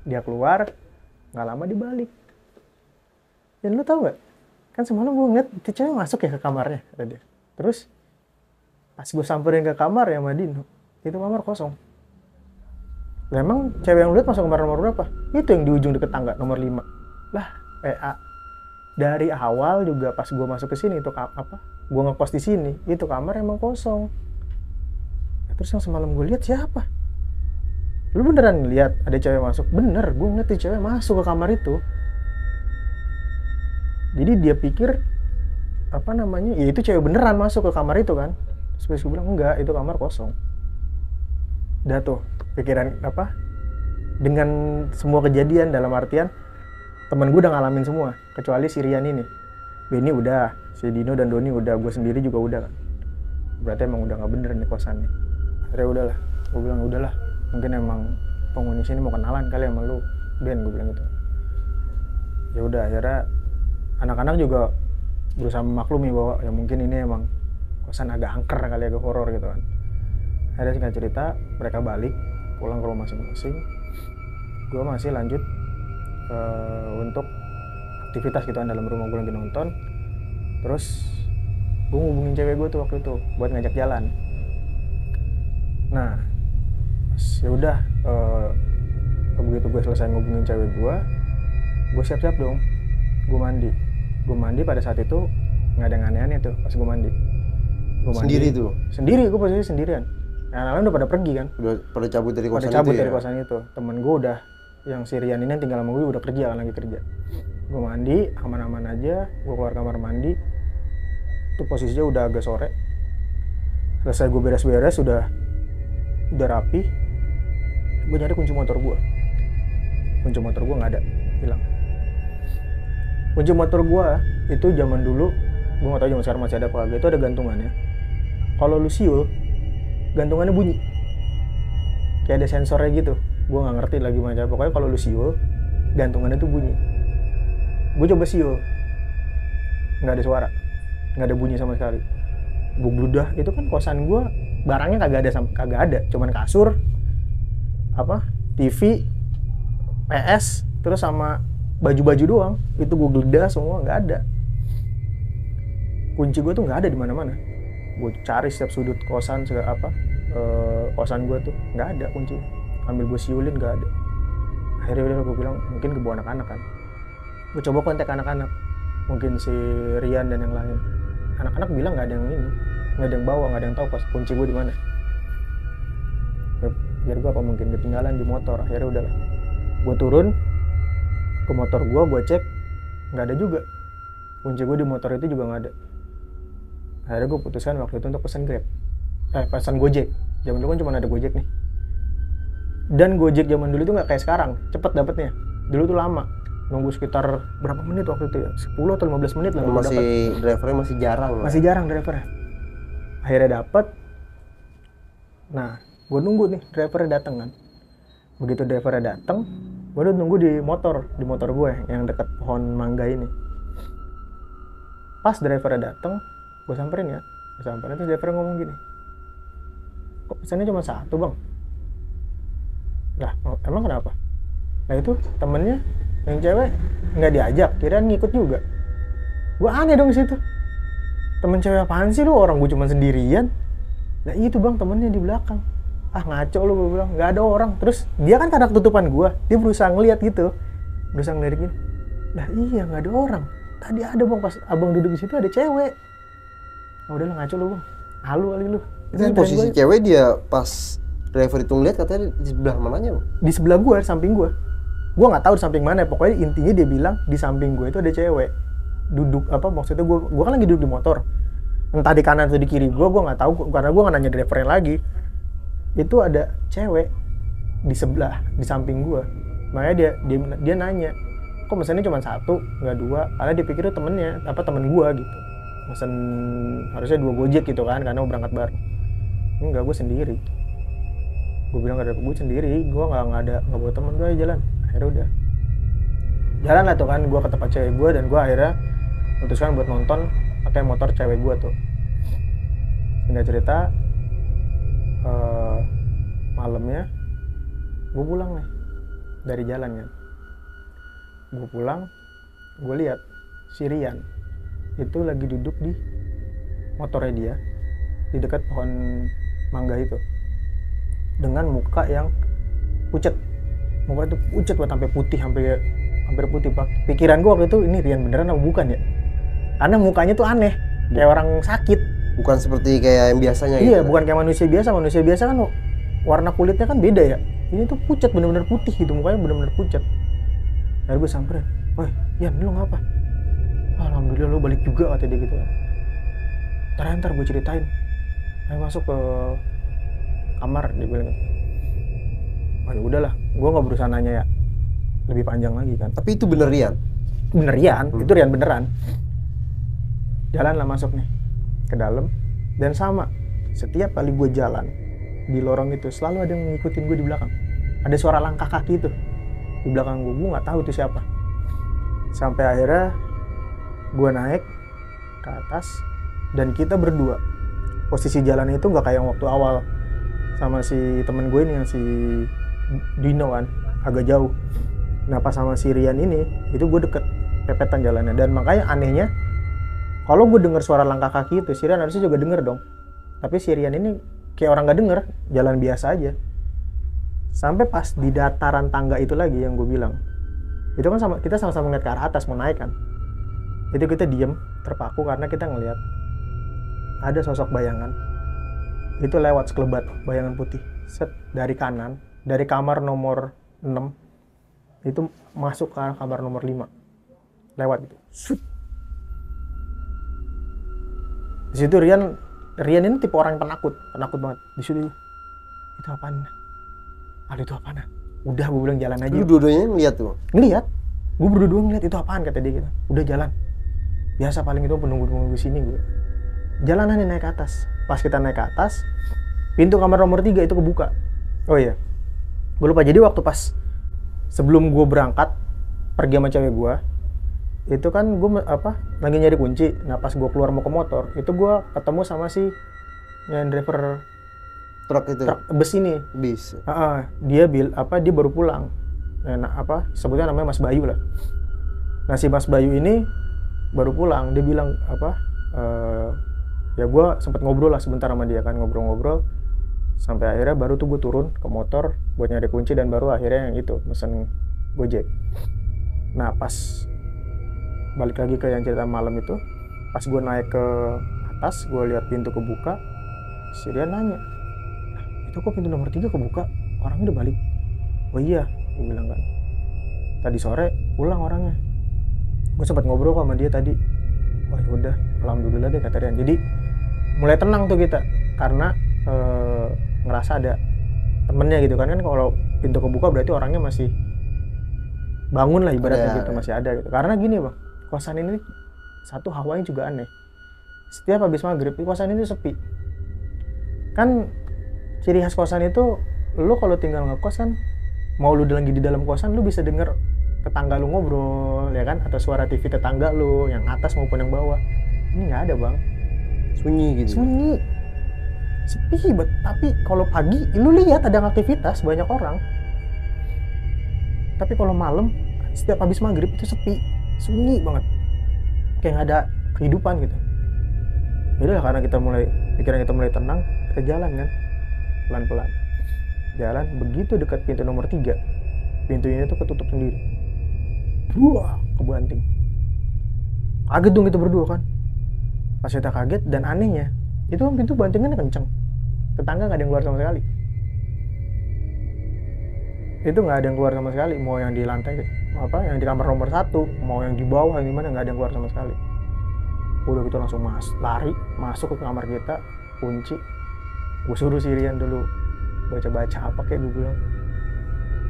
Dia keluar, nggak lama dibalik. Dan lu tau nggak? Kan semalam gue ngeliat itu cewek masuk ya ke kamarnya, kata dia. Terus pas gue samperin ke kamar ya sama Dino, itu kamar kosong. Lah emang cewek yang lu lihat masuk kamar nomor berapa? Itu yang di ujung deket tangga, nomor 5. Lah, PA. Dari awal juga pas gue masuk ke sini itu gue ngekos di sini, itu kamar emang kosong. Terus yang semalam gue lihat siapa? Lu beneran lihat ada cewek masuk? Bener, gue ngeliat tuh cewek masuk ke kamar itu. Jadi dia pikir ya itu cewek beneran masuk ke kamar itu kan. Terus gue bilang enggak, itu kamar kosong. Udah tuh pikiran dengan semua kejadian dalam artian temen gue udah ngalamin semua kecuali si Rian ini. Benny udah, si Dino dan Doni udah, gue sendiri juga udah kan. Berarti emang udah nggak bener nih kosannya. Akhirnya udahlah, gue bilang udahlah, mungkin emang penghuni sini mau kenalan kali sama lu, Ben, gue bilang gitu. Ya udah, akhirnya anak-anak juga berusaha memaklumi bahwa ya mungkin ini emang kosan agak angker kali, agak horor gitu kan. Akhirnya singkat cerita mereka balik pulang ke rumah masing-masing. Gue masih lanjut untuk aktivitas gitu kan dalam rumah, gue lagi nonton. Terus gue ngubungin cewek gue tuh waktu itu buat ngajak jalan. Nah, ya udah begitu gue selesai ngubungin cewek gue siap-siap dong. Gue mandi pada saat itu nggak ada yang aneh-aneh tuh pas gue mandi. Sendiri tuh? Sendiri, gue posisi sendirian. Yang lain udah pada pergi kan? Udah pada cabut dari kosan itu ya? Pada cabut dari kosan itu. Temen gue udah, yang si Rian ini tinggal sama gue udah kerja kan, lagi kerja. Gue mandi, aman-aman aja. Gue keluar kamar mandi. Itu posisinya udah agak sore. Selesai gue beres-beres, udah rapi. Gue nyari kunci motor gue. Kunci motor gue nggak ada, hilang. Kunci motor gue itu zaman dulu, gue nggak tahu zaman sekarang masih ada apa kagak, itu ada gantungannya. Kalau lu siul, gantungannya bunyi. Kayak ada sensornya gitu. Gue nggak ngerti lagi macam. Pokoknya kalau lu siul, gantungannya tuh bunyi. Gue coba siul, nggak ada suara, nggak ada bunyi sama sekali. Gue bludah, itu kan kosan gue, barangnya kagak ada, cuman kasur, TV, PS, terus sama baju-baju doang. Itu gue geledah semua, nggak ada. Kunci gue tuh nggak ada di mana-mana. Gue cari setiap sudut kosan, kosan gue tuh nggak ada kunci. Ambil gue siulin nggak ada. Akhirnya udah gue bilang mungkin kebawa anak-anak kan. Gue coba kontak anak-anak, mungkin si Rian dan yang lain. Anak-anak bilang nggak ada yang ini, nggak ada yang bawa, nggak ada yang tahu pas kunci gue di mana. Biar gue apa mungkin ketinggalan di motor. Akhirnya udahlah, gue turun ke motor gue cek, nggak ada juga. Kunci gue di motor itu juga nggak ada. Akhirnya gue putuskan waktu itu untuk pesan Grab, pesan Gojek. Zaman dulu kan cuma ada Gojek nih. Dan Gojek zaman dulu itu nggak kayak sekarang, cepet dapetnya. Dulu tuh lama, nunggu sekitar berapa menit waktu itu ya? 10 atau 15 menit lah. Drivernya masih jarang. Masih jarang drivernya. Akhirnya dapet. Nah, gue nunggu nih drivernya datang kan. Begitu drivernya datang, gue udah nunggu di motor gue yang dekat pohon mangga ini. Pas drivernya datang, gue samperin ya. Terus drivernya ngomong gini, kok pesannya cuma 1 bang? Lah emang kenapa? Nah itu temennya yang cewek nggak diajak, kirain ngikut juga. Gue aneh dong situ. Temen cewek apaan sih lu, orang gue cuma sendirian. Nah itu bang temennya di belakang. Ah ngaco lu, gue bilang nggak ada orang. Terus dia kan karena ketutupan gue, dia berusaha ngeliat gitu, berusaha ngelirik gini. Lah iya nggak ada orang. Tadi ada bang, pas abang duduk di situ ada cewek. Oh, udah lah ngaco lu bang, halu kali lu. Itu posisi cewek dia pas driver itu ngeliat katanya di sebelah mananya bang? Di sebelah gue, di samping gue. Gue nggak tahu di samping mana. Pokoknya intinya dia bilang di samping gue itu ada cewek. Duduk maksudnya gue kan lagi duduk di motor. entah di kanan atau di kiri gue nggak tahu karena gue nggak nanya drivernya lagi. Itu ada cewek di sebelah, di samping gue. Makanya dia nanya, kok mesennya cuma 1 nggak 2, karena dia pikir itu temen gue gitu. Mesen harusnya 2 Gojek gitu kan, karena mau berangkat bareng. Enggak, gue sendiri. Gue bilang gak ada, gue sendiri, gue nggak bawa temen, gue jalan. Akhirnya udah jalan lah tuh kan, gue ke tempat cewek gue, dan gue akhirnya memutuskan buat nonton pakai motor cewek gue tuh. Singkat cerita, malamnya gue pulang nih dari jalan kan. Gue pulang, gue lihat si Rian itu lagi duduk di motornya dia di dekat pohon mangga itu dengan muka yang pucet. Muka itu pucet banget sampai putih, hampir putih. Pikiran gue waktu itu, ini Rian beneran apa bukan ya? Karena mukanya tuh aneh, kayak orang sakit. Bukan seperti kayak yang biasanya gitu. Iya, bukan kayak manusia biasa. Manusia biasa kan warna kulitnya kan beda ya. Ini tuh pucat, bener-bener putih gitu, mukanya bener-bener pucat. Lalu gue samperin, "Woi, Yan, lu ngapa?" "Alhamdulillah lu balik juga," kata dia gitu kan. Ntar gue ceritain. Ayo masuk ke kamar, dia bilang gitu. Oh ya udahlah, gue nggak berusaha nanya ya lebih panjang lagi kan. Tapi itu bener Rian? Bener Rian, itu Rian beneran. Jalan lah masuk nih ke dalam, dan sama, setiap kali gue jalan di lorong itu selalu ada yang ngikutin gue di belakang. Ada suara langkah kaki itu di belakang gue nggak tahu itu siapa. Sampai akhirnya gue naik ke atas dan kita berdua. Posisi jalan itu nggak kayak waktu awal sama si temen gue ini yang si Dino kan, agak jauh. Nah pas sama si Rian ini, itu gue deket pepetan jalannya. Dan makanya anehnya, kalau gue denger suara langkah kaki itu, si Rian harusnya juga denger dong. Tapi si Rian ini kayak orang gak denger, jalan biasa aja. Sampai pas di dataran tangga itu lagi yang gue bilang, itu kan kita sama-sama ngeliat ke arah atas mau naik kan. Itu kita diem, terpaku karena kita ngeliat ada sosok bayangan. Itu lewat sekelebat bayangan putih. Set dari kanan, dari kamar nomor 6 itu masuk ke kamar nomor 5. Lewat gitu. Sut. Di situ Rian ini tipe orang yang penakut banget. Di situ itu apaan? Itu apaan? Udah gue bilang jalan aja. Lu dua-duanya ngeliat tuh? Ngeliat. Gue berdua ngeliat itu apaan kata dia gitu. Udah jalan. Biasa paling itu penunggu sini gue. Jalan aja naik ke atas. Pas kita naik ke atas, pintu kamar nomor 3 itu kebuka. Oh iya. Gue lupa, jadi waktu pas sebelum gue berangkat pergi sama cewek gue, itu kan gue lagi nyari kunci. Nah pas gue keluar mau ke motor, itu gue ketemu sama si yang driver truk bus ini. Bis. Dia baru pulang. Nah, sebutnya namanya Mas Bayu lah. Nah si Mas Bayu ini baru pulang. Dia bilang ya gue sempat ngobrol lah sebentar sama dia kan, ngobrol-ngobrol sampai akhirnya baru tuh gue turun ke motor buat nyari kunci, dan baru akhirnya yang itu mesen Gojek. Nah pas balik lagi ke yang cerita malam itu, pas gue naik ke atas, gue lihat pintu kebuka. Si Rian nanya, itu kok pintu nomor 3 kebuka, orangnya udah balik? Oh iya, gue bilang kan, tadi sore pulang orangnya. Gue sempat ngobrol sama dia tadi. Wah udah, alhamdulillah deh kata Rian. Jadi mulai tenang tuh kita, karena ngerasa ada temennya gitu kan. Kalau pintu kebuka berarti orangnya masih bangun lah ibaratnya gitu, masih ada gitu. Karena gini bang, kosan ini satu hawanya juga aneh. Setiap habis maghrib kosan ini sepi. Kan ciri khas kosan itu, lu kalau tinggal ngekos kan, mau lu lagi di dalam kosan lu bisa denger tetangga lu ngobrol ya kan, atau suara TV tetangga lu yang atas maupun yang bawah. Ini nggak ada bang, sunyi gitu. Sunyi, sepi banget. Tapi kalau pagi lu lihat ada aktivitas banyak orang. Tapi kalau malam setiap habis maghrib itu sepi, sunyi banget, kayak nggak ada kehidupan gitu. Yaudah karena pikiran kita mulai tenang, kita jalan kan pelan-pelan. Jalan, begitu dekat pintu nomor 3, pintunya itu ketutup sendiri. Wah, kebanting. Kaget dong kita berdua kan. Pas kita kaget, dan anehnya itu kan pintu bantingannya kenceng. Tetangga nggak ada yang keluar sama sekali. Itu nggak ada yang keluar sama sekali. Mau yang di lantai, yang di kamar nomor 1, mau yang di bawah, yang di mana, nggak ada yang keluar sama sekali. Udah gitu langsung lari masuk ke kamar kita, kunci. Gue suruh si Rian dulu baca-baca apa kayak gue bilang.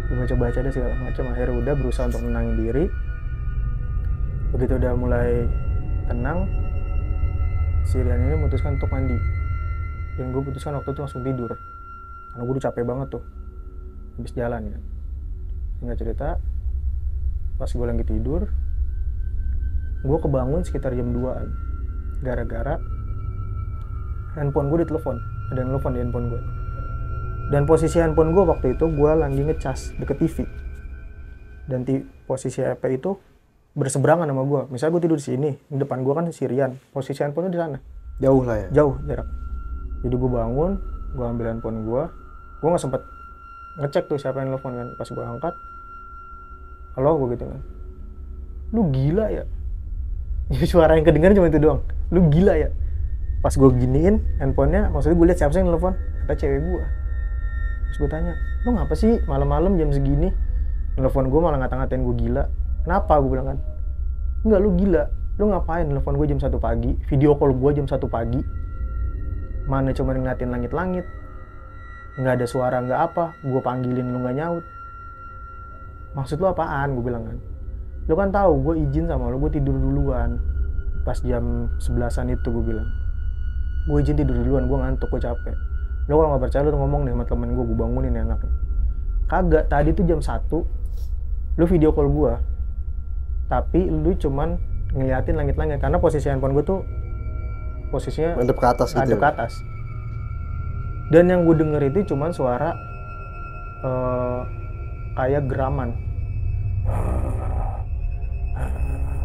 Gue baca-baca deh segala macam. Akhirnya udah berusaha untuk menenangin diri. Begitu udah mulai tenang, si Rian ini memutuskan untuk mandi. Dan gue putuskan waktu itu langsung tidur. Karena gue udah capek banget tuh habis jalan kan. Singkat cerita, pas gue lagi tidur, gue kebangun sekitar jam 2-an gara-gara handphone gue ditelepon. Ada yang telepon di handphone gue. Dan posisi handphone gue waktu itu gue lagi ngecas deket TV. Dan posisi HP itu berseberangan sama gue. Misalnya gue tidur di sini, di depan gue kan si Rian. Posisi handphone-nya di sana. Jauh lah ya. Jauh jarak. Jadi gue bangun, gue ambil handphone gue nggak sempet ngecek tuh siapa yang telepon kan. Pas gue angkat, halo, gue gitu kan, lu gila ya. Jadi suara yang kedengaran cuma itu doang, lu gila ya. Pas gue giniin handphonenya, maksudnya gue lihat siapa sih yang telepon, kata cewek gue. Terus gue tanya, lu ngapa sih malam-malam jam segini telepon gue, malah ngata-ngatain gue gila. Kenapa? Gue bilang kan, enggak, lu gila, lu ngapain telepon gue jam 1 pagi, video call gue jam 1 pagi, mana cuma ngeliatin langit-langit, nggak ada suara, nggak apa, gue panggilin lu nggak nyaut. Maksud lu apaan? Gue bilang kan, lu kan tahu gue izin sama lu, gue tidur duluan pas jam 11-an itu. Gue bilang, gue izin tidur duluan, gue ngantuk, gue capek. Lu kalau nggak percaya, lu ngomong deh sama temen gue bangunin ya anaknya. Kagak, tadi tuh jam 1 lu video call gue, tapi lu cuman ngeliatin langit-langit karena posisi handphone gue tuh posisinya ngadep ke atas gitu. Ngadep ke atas. Dan yang gue denger itu cuman suara kayak geraman.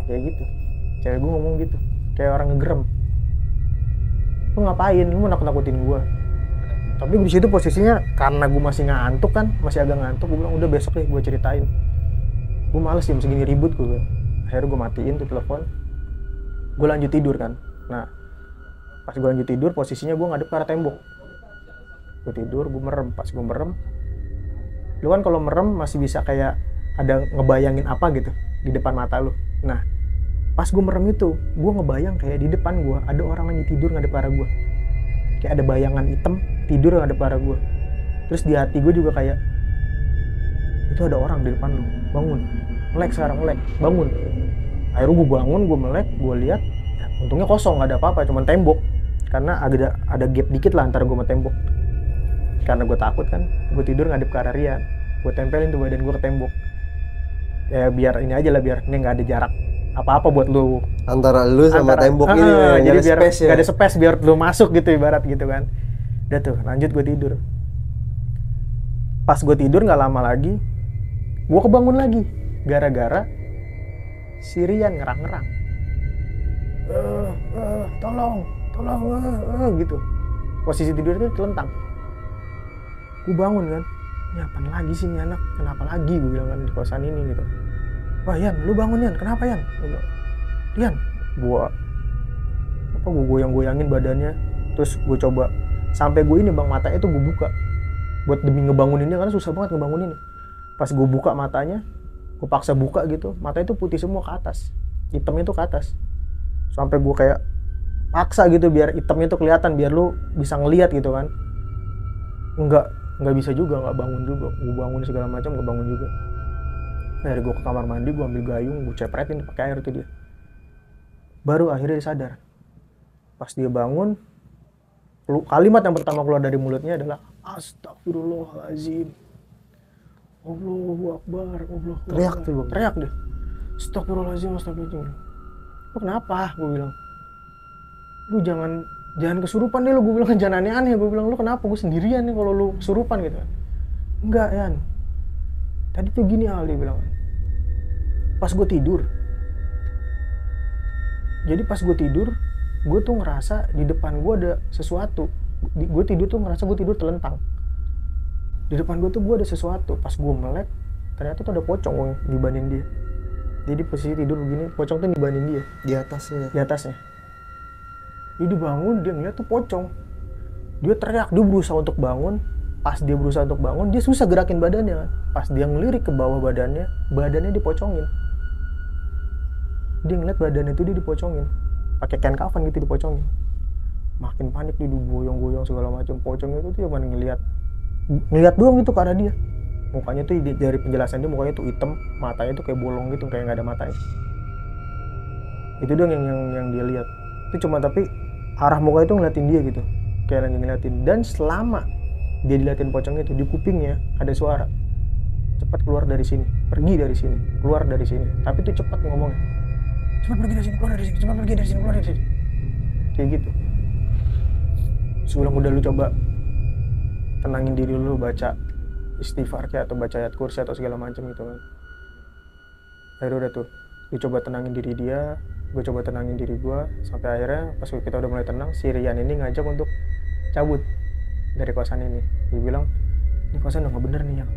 Kayak gitu. Cewek gue ngomong gitu. Kayak orang ngegerem. Lu ngapain? Lu mau nakut-nakutin gue? Tapi di situ posisinya karena gue masih ngantuk kan, masih agak ngantuk. Gue bilang udah besok deh gue ceritain. Gue males jam segini ribut gue. Akhirnya gue matiin tuh telepon. Gue lanjut tidur kan. Nah, pas gue lanjut tidur posisinya gue ngadep ke arah tembok. Gue tidur, gue merem. Pas gue merem, lu kan kalau merem masih bisa kayak ada ngebayangin apa gitu di depan mata lu. Nah, pas gue merem itu, gue ngebayang kayak di depan gue ada orang lagi tidur ngadep ke arah gue. Kayak ada bayangan hitam tidur ngadep ke arah gue. Terus di hati gue juga kayak, itu ada orang di depan lu, bangun. Melek sekarang, melek, bangun. Akhirnya gue bangun, gue melek, gue lihat, ya, untungnya kosong, gak ada apa-apa, cuman tembok. Karena ada gap dikit lah antara gue sama tembok. Karena gue takut kan, gue tidur ngadep ke arah Rian. Gue tempelin tuh badan gue ke tembok. Ya biar ini aja lah, biar ini gak ada jarak apa-apa buat lu. Antara lu sama tembok ini, jadi biar space ya. Gak ada space, biar lu masuk gitu ibarat gitu kan. Udah tuh, lanjut gue tidur. Pas gue tidur gak lama lagi, gue kebangun lagi. Gara-gara si Rian ngerang-ngerang. Tolong, gitu. Posisi tidur itu telentang. Gue bangun kan, ini apaan lagi sih ini anak, kenapa lagi, gue bilang kan di kosan ini gitu. Wah Yan, lu bangun Yan, kenapa Yan? Gue bilang, Yan, gue goyang-goyangin badannya, terus gue coba, sampai gue ini bang, matanya tuh gue buka, buat demi ngebanguninnya, karena susah banget ngebanguninnya. Pas gue buka matanya, gue paksa buka gitu, matanya tuh putih semua ke atas, hitamnya tuh ke atas. Sampai gue kayak paksa gitu biar hitamnya tuh kelihatan, biar lu bisa ngelihat gitu kan. Nggak bisa juga, nggak bangun juga. Gue bangun segala macam, nggak bangun juga. Akhirnya gue ke kamar mandi, gue ambil gayung, gue cepretin pakai air tuh dia. Baru akhirnya dia sadar. Pas dia bangun, kalimat yang pertama keluar dari mulutnya adalah Astagfirullahaladzim. Allahu Akbar, Allahu Akbar. Teriak tuh bang. Teriak deh. Astagfirullahaladzim, astagfirullahaladzim. Lu kenapa? Gue bilang. Lu jangan kesurupan deh lu, gue bilang, jangan aneh-aneh. Gue bilang, lu kenapa? Gue sendirian nih kalau lu kesurupan gitu. Enggak Yan, tadi tuh gini Ali bilang, pas gue tidur, jadi pas gue tidur, gue tuh ngerasa di depan gue ada sesuatu. Gue tidur tuh ngerasa gue tidur telentang. Di depan gue tuh gue ada sesuatu. Pas gue melek, ternyata tuh ada pocong nibanin dia. Jadi posisi tidur begini, pocong tuh nibanin dia. Di atasnya. Di atasnya. Dia dibangun, dia ngeliat tuh pocong. Dia teriak, dia berusaha untuk bangun. Pas dia berusaha untuk bangun, dia susah gerakin badannya kan. Pas dia ngelirik ke bawah badannya dipocongin. Dia ngeliat badannya itu dia dipocongin. pakai kain kafan gitu dipocongin. Makin panik dia digoyong-goyong segala macam. Pocongnya itu cuma ngeliat doang gitu ke arah dia. Mukanya tuh dari penjelasan dia mukanya tuh hitam, matanya tuh kayak bolong gitu, kayak nggak ada matanya. Itu doang yang dia lihat. Itu cuma tapi arah muka itu ngeliatin dia gitu, kayak lagi ngeliatin. Dan selama dia diliatin pocong itu, di kupingnya ada suara, cepat keluar dari sini, pergi dari sini, keluar dari sini. Tapi itu cepat ngomongnya, cepat pergi dari sini, keluar dari sini, cepat pergi dari sini, keluar dari sini, kayak gitu. Sebelum udah lu coba tenangin diri lu, baca istighfar kayak atau baca ayat kursi atau segala macam gitu kan. Akhirnya udah tuh, gue coba tenangin diri dia, gue coba tenangin diri gue, sampai akhirnya pas kita udah mulai tenang, si Rian ini ngajak untuk cabut dari kosan ini. Dia bilang, ini kosan udah gak bener nih yang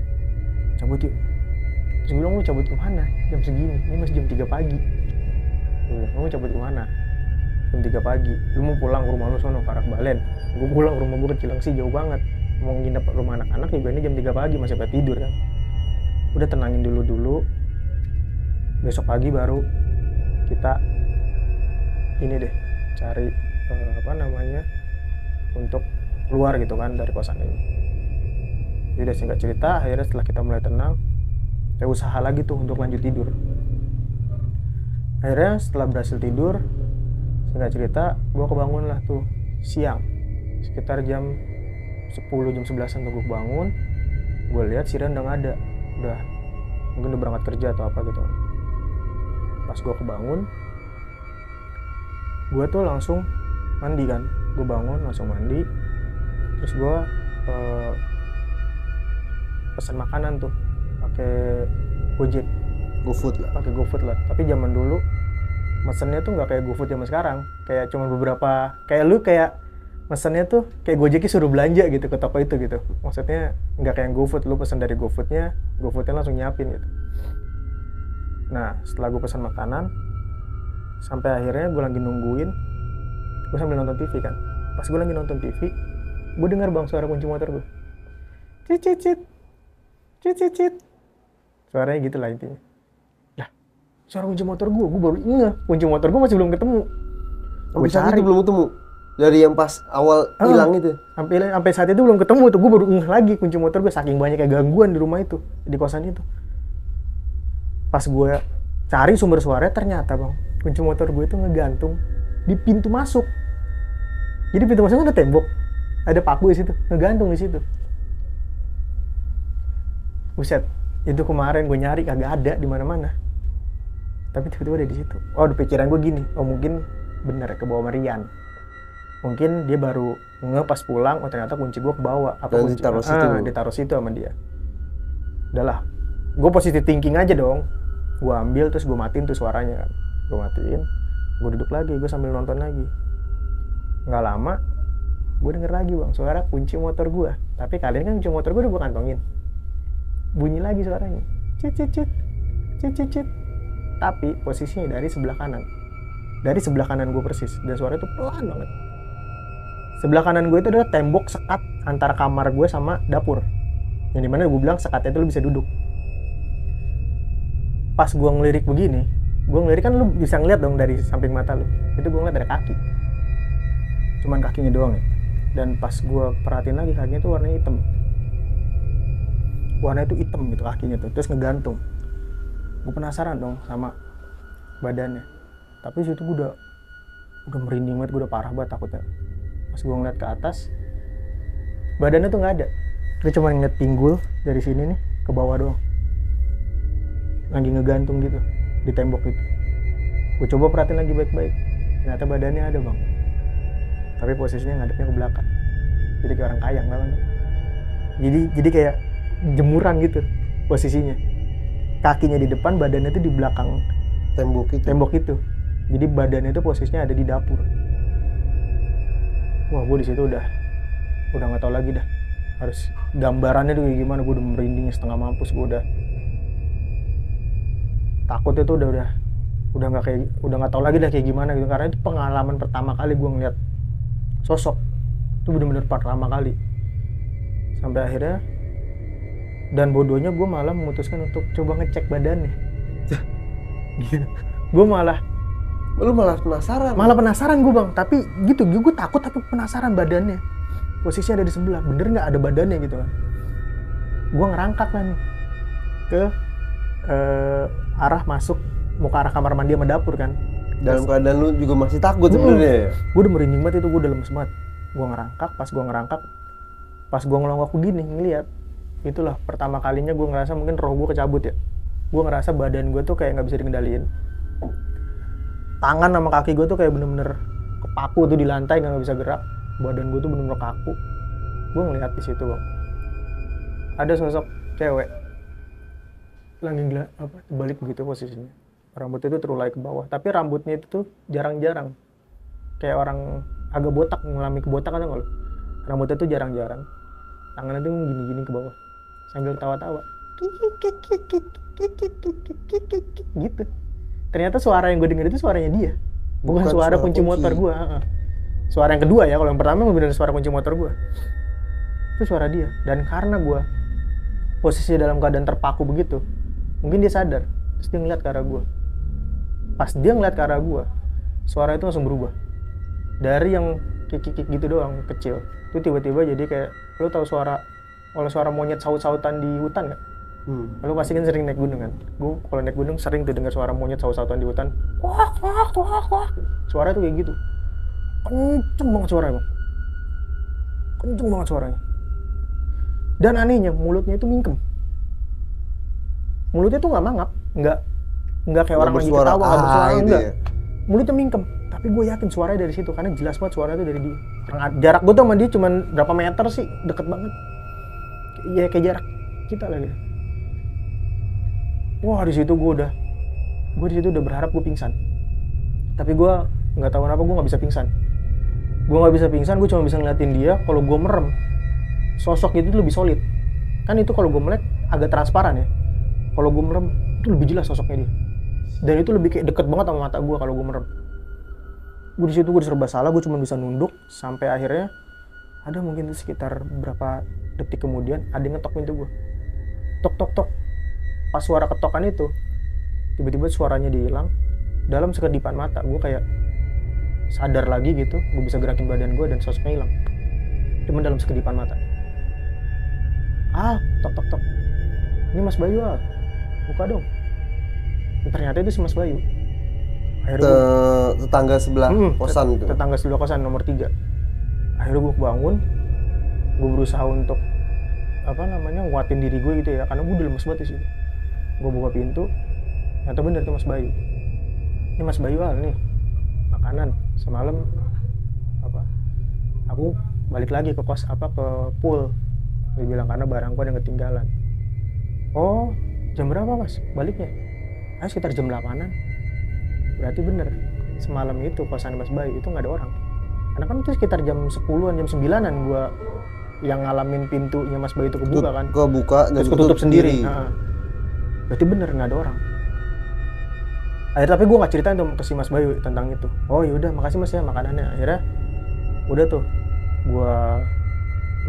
cabut yuk. Terus gue bilang, lu cabut kemana? Jam segini, ini masih jam 3 pagi. Gue bilang, lu cabut kemana? Jam 3 pagi, lu mau pulang ke rumah lu sono, Parak Balen. Gue pulang ke rumah gue ke Cilengsi, jauh banget. Mau nginep rumah anak-anak juga ini jam 3 pagi, masih pada tidur kan. Udah tenangin dulu. Besok pagi baru kita ini deh, cari untuk keluar gitu kan dari kosan ini. Jadi udah singkat cerita, akhirnya setelah kita mulai tenang, kita usaha lagi tuh untuk lanjut tidur. Akhirnya setelah berhasil tidur, singkat cerita, gue kebangun lah tuh siang, sekitar jam 10, jam 11an tuh gue bangun. Gue lihat si Rian udah gak ada, mungkin udah berangkat kerja atau apa gitu. Pas gue kebangun, gue tuh langsung mandi kan. Gue bangun langsung mandi, terus gue pesan makanan tuh pakai Gojek, GoFood lah. pakai GoFood lah. Tapi zaman dulu mesennya tuh nggak kayak GoFood zaman sekarang, kayak cuma beberapa, kayak mesennya tuh kayak Gojeknya suruh belanja gitu ke toko itu gitu. Maksudnya nggak kayak GoFood, lu pesan dari GoFoodnya langsung nyiapin gitu. Nah setelah gue pesan makanan, sampai akhirnya gue lagi nungguin, gue sambil nonton TV kan. Pas gue lagi nonton TV, gue dengar bang suara kunci motor gue, cicit, suaranya gitu lah intinya. Lah suara kunci motor gue baru ingat kunci motor gue masih belum ketemu. Sampai saat itu belum ketemu dari yang pas awal hilang itu. Sampai saat itu belum ketemu tuh, gue baru ngeh lagi kunci motor gue, saking banyak kayak gangguan di rumah itu, di kosan itu. Pas gue cari sumber suara, ternyata bang kunci motor gue itu ngegantung di pintu masuk. Jadi pintu masuknya ada tembok, ada paku di situ, ngegantung di situ. Buset, itu kemarin gue nyari kagak ada di mana-mana. Tapi tiba-tiba ada di situ. Oh, di pikiran gue gini, oh mungkin bener ke bawah Marian. Mungkin dia baru pas pulang, oh ternyata kunci gue kebawa. Apa kunci ditaruh situ sama dia. Udahlah, gue positive thinking aja dong. Gue ambil terus gue matiin tuh suaranya kan. Gue matiin, gue duduk lagi, gue sambil nonton lagi. Nggak lama, gue denger lagi bang suara kunci motor gue. Tapi kali ini kan kunci motor gue udah gue kantongin. Bunyi lagi suaranya, cit. Tapi posisinya dari sebelah kanan gue persis, dan suara itu pelan banget. Sebelah kanan gue itu adalah tembok sekat antara kamar gue sama dapur, yang dimana gue bilang sekatnya itu lu bisa duduk. Pas gue ngelirik begini, kan lu bisa ngeliat dong dari samping mata lu, itu gue ngeliat ada kaki, cuman kakinya doang ya. Dan pas gue perhatiin lagi, kakinya tuh warnanya hitam, gitu kakinya tuh, terus ngegantung. Gue penasaran dong sama badannya, tapi situ gue udah merinding banget, gue udah parah banget takutnya. Pas gue ngeliat ke atas, badannya tuh nggak ada, dia cuma ngeliat pinggul dari sini nih ke bawah doang, lagi ngegantung gitu di tembok itu. Gue coba perhatiin lagi baik-baik, ternyata badannya ada bang, tapi posisinya ngadepnya ke belakang, jadi kayak orang kayang banget. Jadi kayak jemuran gitu posisinya, kakinya di depan, badannya itu di belakang tembok itu. Jadi badannya itu posisinya ada di dapur. Wah, gue di situ udah nggak tahu lagi dah harus gambarannya tuh kayak gimana. Gue udah merinding setengah mampus, gue udah takutnya tuh udah nggak tahu lagi dah kayak gimana gitu, karena itu pengalaman pertama kali gue ngeliat sosok itu, bener-bener pertama kali. Sampai akhirnya, dan bodohnya gue malah memutuskan untuk coba ngecek badannya. Gitu. Gue malah Lu malah penasaran? Malah penasaran gue bang, tapi gitu, gue takut tapi penasaran badannya. Posisinya ada di sebelah, bener nggak ada badannya gitu kan. Gue ngerangkak lah nih ke arah masuk, mau ke arah kamar mandi sama dapur kan. Dalam keadaan lu juga masih takut sebenarnya ya? Gue udah merinding banget itu, gue udah lemes banget. Gue ngerangkak, pas gue ngelongok begini ngeliat, itulah pertama kalinya gue ngerasa mungkin roh gue kecabut ya. Gue ngerasa badan gue tuh kayak nggak bisa dikendaliin. Tangan sama kaki gue tuh kayak bener-bener kepaku tuh di lantai, nggak bisa gerak. Badan gue tuh bener-bener kaku. Gue ngeliat di situ bang, ada sosok cewek lagi balik begitu posisinya. Rambutnya itu terulai ke bawah, tapi rambutnya itu tuh jarang-jarang. Kayak orang agak botak, mengalami kebotakan atau nggak lo? Rambutnya tuh jarang-jarang. Tangannya tuh gini-gini ke bawah, sambil tawa-tawa. Gitu. Ternyata suara yang gue denger itu suaranya dia, bukan suara kunci motor gue. Suara yang kedua ya, kalau yang pertama bener suara kunci motor gue. Itu suara dia. Dan karena gue posisi dalam keadaan terpaku begitu, mungkin dia sadar, terus dia ngeliat ke arah gue. Pas dia ngeliat ke arah gue, suara itu langsung berubah. Dari yang kik-kik gitu doang, kecil, itu tiba-tiba jadi kayak, lo tau suara monyet saut-sautan di hutan gak? Lo pasti kan sering naik gunung kan? Gue kalau naik gunung sering tuh dengar suara monyet saut-sautan di hutan. Wak, wak, wak, wak. Suara tuh kayak gitu. Kenceng banget suaranya bang. Kenceng banget suaranya. Dan anehnya mulutnya itu mingkem. Mulutnya tuh nggak mangap, nggak kayak orang lagi ketawa, nggak bersuara, enggak. Ya? Mulutnya mingkem. Tapi gue yakin suaranya dari situ, karena jelas banget suaranya itu dari dia. Jarak gue tuh sama dia cuma berapa meter sih, deket banget. Ya kayak jarak kita lah gitu. Wah di situ gue di situ udah berharap gue pingsan. Tapi gue nggak tahu kenapa gue nggak bisa pingsan. Gue cuma bisa ngeliatin dia. Kalau gue merem, sosok itu lebih solid. Kan itu kalau gue melek agak transparan ya. Kalau gue merem itu lebih jelas sosoknya dia. Dan itu lebih kayak deket banget sama mata gue kalau gue merem. Gue di situ gue serba salah, gue cuma bisa nunduk sampai akhirnya ada mungkin sekitar berapa detik kemudian ada yang ngetok pintu gue. Tok tok tok. Pas suara ketokan itu tiba-tiba suaranya dihilang. Dalam sekedipan mata gue kayak sadar lagi gitu, gue bisa gerakin badan gue dan sosoknya hilang. Cuma dalam sekedipan mata. Tok tok tok. Ini Mas Bayu buka dong. Dan ternyata itu si Mas Bayu. Tetangga sebelah kosan itu. Tetangga sebelah kosan nomor 3. Akhirnya gue bangun, gue berusaha untuk nguatin diri gue gitu ya, karena gue udah lemes banget di situ. Gue buka pintu, ternyata bener itu Mas Bayu. Ini Mas Bayu nih makanan semalam aku balik lagi ke ke pool. Dia bilang karena barangku ada yang ketinggalan. Oh, jam berapa Mas baliknya? Sekitar jam 8-an. Berarti bener, semalam itu kosan Mas Bayu itu nggak ada orang. Karena kan itu sekitar jam 10-an, jam 9-an gue yang ngalamin pintunya Mas Bayu itu kebuka kan. Kebuka dan terus ketutup sendiri. Berarti bener nggak ada orang. Akhirnya tapi gue nggak ceritain tuh ke si Mas Bayu tentang itu. Oh yaudah, makasih Mas ya makanannya. Akhirnya udah tuh gue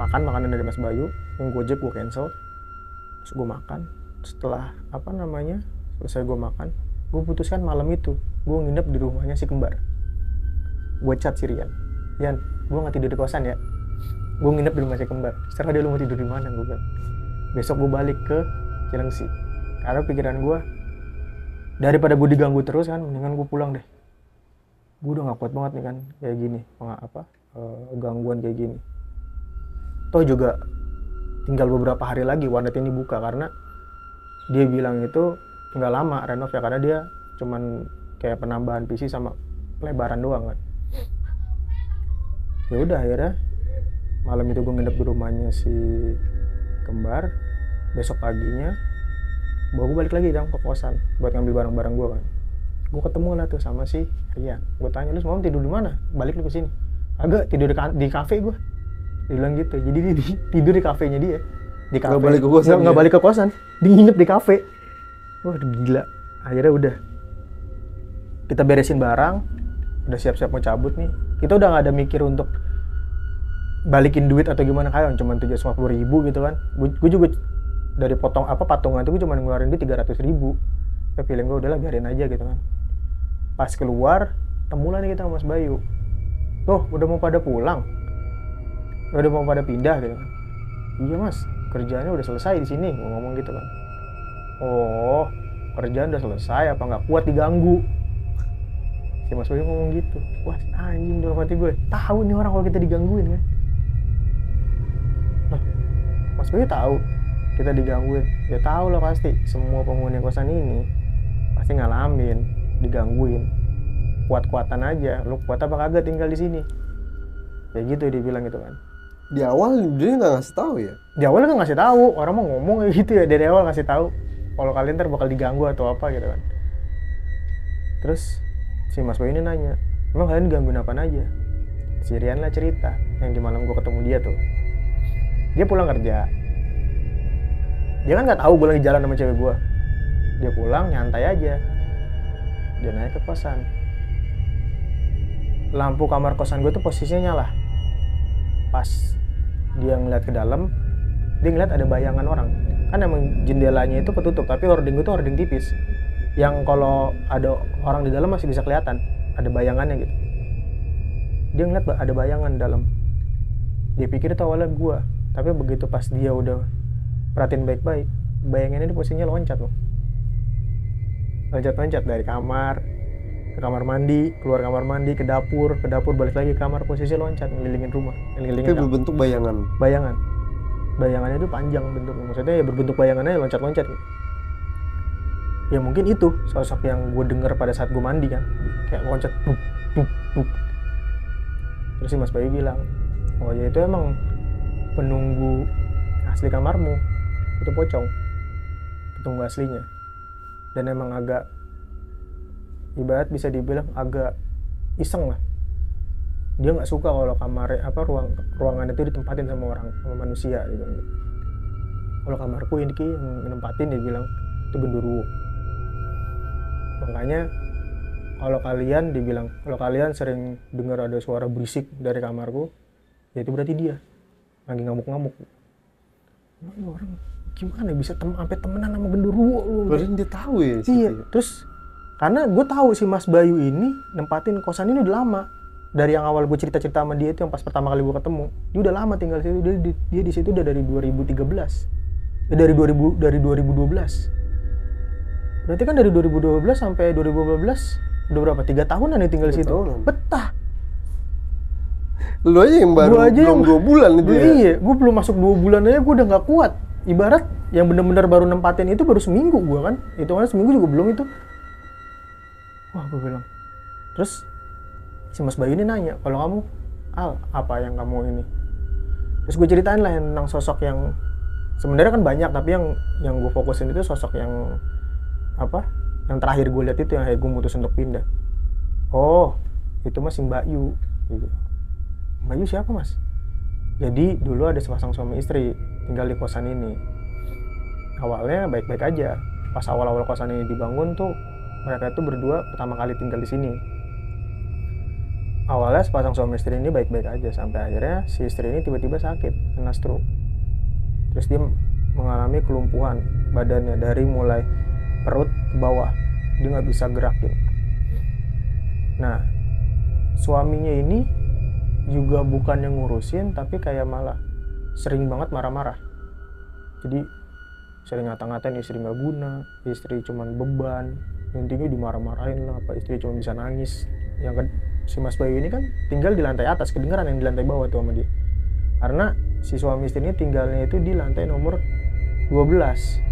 makan makanan dari Mas Bayu, yang Gojek gue cancel. Terus gue makan. Setelah selesai gue makan, gue putuskan malam itu gue nginep di rumahnya si kembar. Gue chat si Rian, gue nggak tidur di kosan ya, gue nginep di rumah si kembar. Setelah dia, lu mau tidur di mana? Gue bilang besok gue balik ke Cilengsi. Karena pikiran gue, daripada gue diganggu terus kan, mendingan gue pulang deh. Gue udah gak kuat banget nih kan kayak gini, gangguan kayak gini. Toh juga tinggal beberapa hari lagi warnet ini buka, karena dia bilang itu nggak lama renov ya, karena dia cuman kayak penambahan PC sama lebaran doang kan. Ya udah akhirnya malam itu gue nginep di rumahnya si kembar. Besok paginya gue balik lagi dong ke kosan buat ngambil barang-barang gue kan. Gue ketemu lah tuh sama si Rian. Gue tanya, lu semalam tidur di mana? Balik lu ke sini? Agak tidur di kafe gue. Dia bilang gitu. Jadi dia tidur di kafenya dia. Di kafe. Nggak balik ke kosan. Dia nginep di kafe. Wah gila. Akhirnya udah kita beresin barang, udah siap-siap mau cabut nih. Kita udah nggak ada mikir untuk balikin duit atau gimana, kayak cuma 750.000 gitu kan. Gue juga dari patungan itu gue cuma ngeluarin duit 300.000. Ya feeling gue udahlah biarin aja gitu kan. Pas keluar, temulah nih kita sama Mas Bayu. Loh, udah mau pada pulang? Udah mau pada pindah gitu kan? Iya Mas, kerjaannya udah selesai di sini, gua ngomong gitu kan. Oh, kerjaan udah selesai, apa nggak kuat diganggu? Si Mas Bayu ngomong gitu. Wah, anjing dalam hati gue. Tahu nih orang kalau kita digangguin kan. Nah, Mas Bayu tahu kita digangguin. Ya tahu lah pasti. Semua penghuni kosan ini pasti ngalamin digangguin. Kuat-kuatan aja. Lu kuat apa kagak tinggal di sini? Ya gitu dia bilang gitu kan. Di awal dia nggak ngasih tahu ya? Di awal kan ngasih tahu. Orang mau ngomong kayak gitu ya. Dari awal ngasih tahu. Kalau kalian ntar bakal diganggu atau apa gitu kan. Terus si Mas Bayu ini nanya, emang kalian gangguin apaan aja? Si Rian lah cerita, yang di malam gue ketemu dia tuh. Dia pulang kerja. Dia kan nggak tahu gue lagi jalan sama cewek gue. Dia pulang nyantai aja. Dia naik ke kosan. Lampu kamar kosan gue tuh posisinya nyala. Pas dia ngeliat ke dalam, dia ngeliat ada bayangan orang. Kan emang jendelanya itu ketutup, tapi hording gue tuh hording tipis. Yang kalau ada orang di dalam masih bisa kelihatan, ada bayangannya gitu. Dia ngeliat ada bayangan dalam. Dia pikir itu awalnya gua, tapi begitu pas dia udah perhatiin baik-baik, bayangannya di posisinya loncat loh. Loncat-loncat dari kamar ke kamar mandi, keluar kamar mandi ke dapur balik lagi ke kamar, posisi loncat ngelilingin rumah, ngelilingin. Itu berbentuk bayangan. Bayangannya itu panjang bentuknya, maksudnya ya berbentuk bayangannya loncat-loncat gitu. Ya mungkin itu sosok yang gue denger pada saat gue mandi kan, kayak loncat buk. Terus si Mas Bayu bilang, oh ya itu emang penunggu asli kamarmu, itu pocong, penunggu aslinya. Dan emang agak, ibarat bisa dibilang agak iseng lah. Dia nggak suka kalau ruangan itu ditempatin sama orang, sama manusia gitu. Kalau kamarku ini yang nempatin, dia bilang itu genderuwo. Makanya kalau kalian sering dengar ada suara berisik dari kamarku, ya itu berarti dia lagi ngamuk-ngamuk. Ini orang gimana bisa sampai temenan sama genderuwo lu? Berarti dia tahu ya? Iya. Terus karena gue tahu si Mas Bayu ini nempatin kosan ini udah lama. Dari yang awal gue cerita-cerita sama dia itu yang pas pertama kali gue ketemu, dia udah lama tinggal di situ. Dia di situ udah dari 2013. Dari 2012. Berarti kan dari 2012 sampai 2015 udah berapa? 3 tahunan nih tinggal di situ. Betah. Lu aja yang baru belum 2 bulan itu ya? Iya, gue belum masuk 2 bulan aja gue udah gak kuat. Ibarat yang bener-bener baru nempatin itu baru seminggu gue kan. Itu kan seminggu juga belum itu. Wah, gue bilang. Terus si Mas Bayu ini nanya, kalau kamu, Al, apa yang kamu ini? Terus gue ceritain lah tentang sosok yang sebenarnya kan banyak, tapi yang gue fokusin itu sosok yang yang terakhir gue lihat itu yang gue mutus untuk pindah. Oh, itu Mas Mbak Yu gitu. Mbak Yu siapa Mas? Jadi dulu ada sepasang suami istri tinggal di kosan ini. Awalnya baik-baik aja. Pas awal-awal kosan ini dibangun tuh mereka itu berdua pertama kali tinggal di sini. Awalnya sepasang suami istri ini baik-baik aja sampai akhirnya si istri ini tiba-tiba sakit, kena stroke. Terus dia mengalami kelumpuhan badannya dari mulai perut ke bawah, dia nggak bisa gerakin. Nah, suaminya ini juga bukan yang ngurusin, tapi kayak malah sering banget marah-marah. Jadi sering ngata-ngatain istri nggak guna, istri cuman beban, intinya dimarah-marahin lah, apa istri cuma bisa nangis. Yang si Mas Bayu ini kan tinggal di lantai atas, kedengeran yang di lantai bawah tuh sama dia. Karena si suami istri ini tinggalnya itu di lantai nomor 12.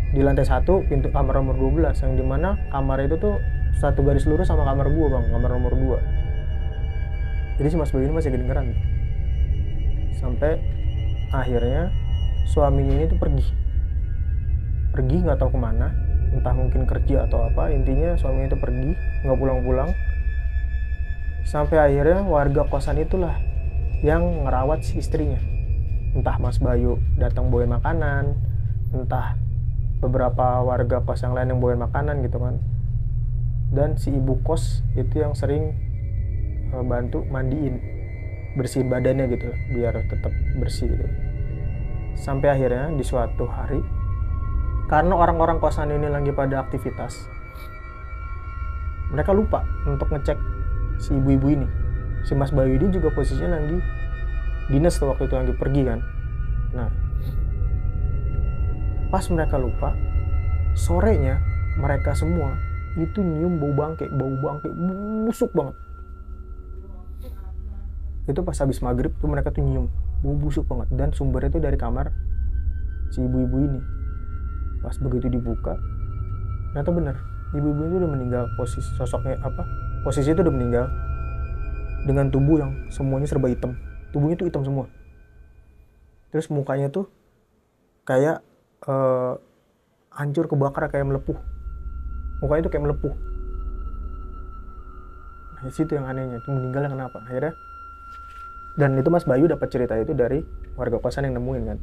Di lantai 1 pintu kamar nomor 12, yang dimana kamar itu tuh satu garis lurus sama kamar gua bang, kamar nomor 2. Jadi si Mas Bayu ini masih kedengeran. Sampai akhirnya suaminya ini tuh pergi nggak tahu kemana, entah mungkin kerja atau apa, intinya suaminya itu pergi nggak pulang-pulang. Sampai akhirnya warga kosan itulah yang ngerawat si istrinya. Entah Mas Bayu datang bawain makanan, entah beberapa warga kos yang lain yang bawain makanan gitu kan. Dan si ibu kos itu yang sering bantu mandiin, bersihin badannya gitu biar tetap bersih gitu. Sampai akhirnya di suatu hari, karena orang-orang kosan ini lagi pada aktivitas, mereka lupa untuk ngecek si ibu-ibu ini. Si Mas Bayu ini juga posisinya lagi dinas tuh waktu itu, lagi pergi kan. Nah, pas mereka lupa, sorenya mereka semua itu nyium bau bangke busuk banget. Itu pas habis maghrib tuh mereka tuh nyium bau busuk banget, dan sumbernya tuh dari kamar si ibu-ibu ini. Pas begitu dibuka, ternyata bener, ibu-ibu itu udah meninggal. Posisi itu udah meninggal dengan tubuh yang semuanya serba hitam. Tubuhnya tuh hitam semua. Terus mukanya tuh kayak hancur, kebakar, kayak melepuh. Mukanya tuh kayak melepuh. Nah, itu yang anehnya, itu meninggalnya kenapa? Akhirnya, dan itu Mas Bayu dapat cerita itu dari warga kosan yang nemuin kan.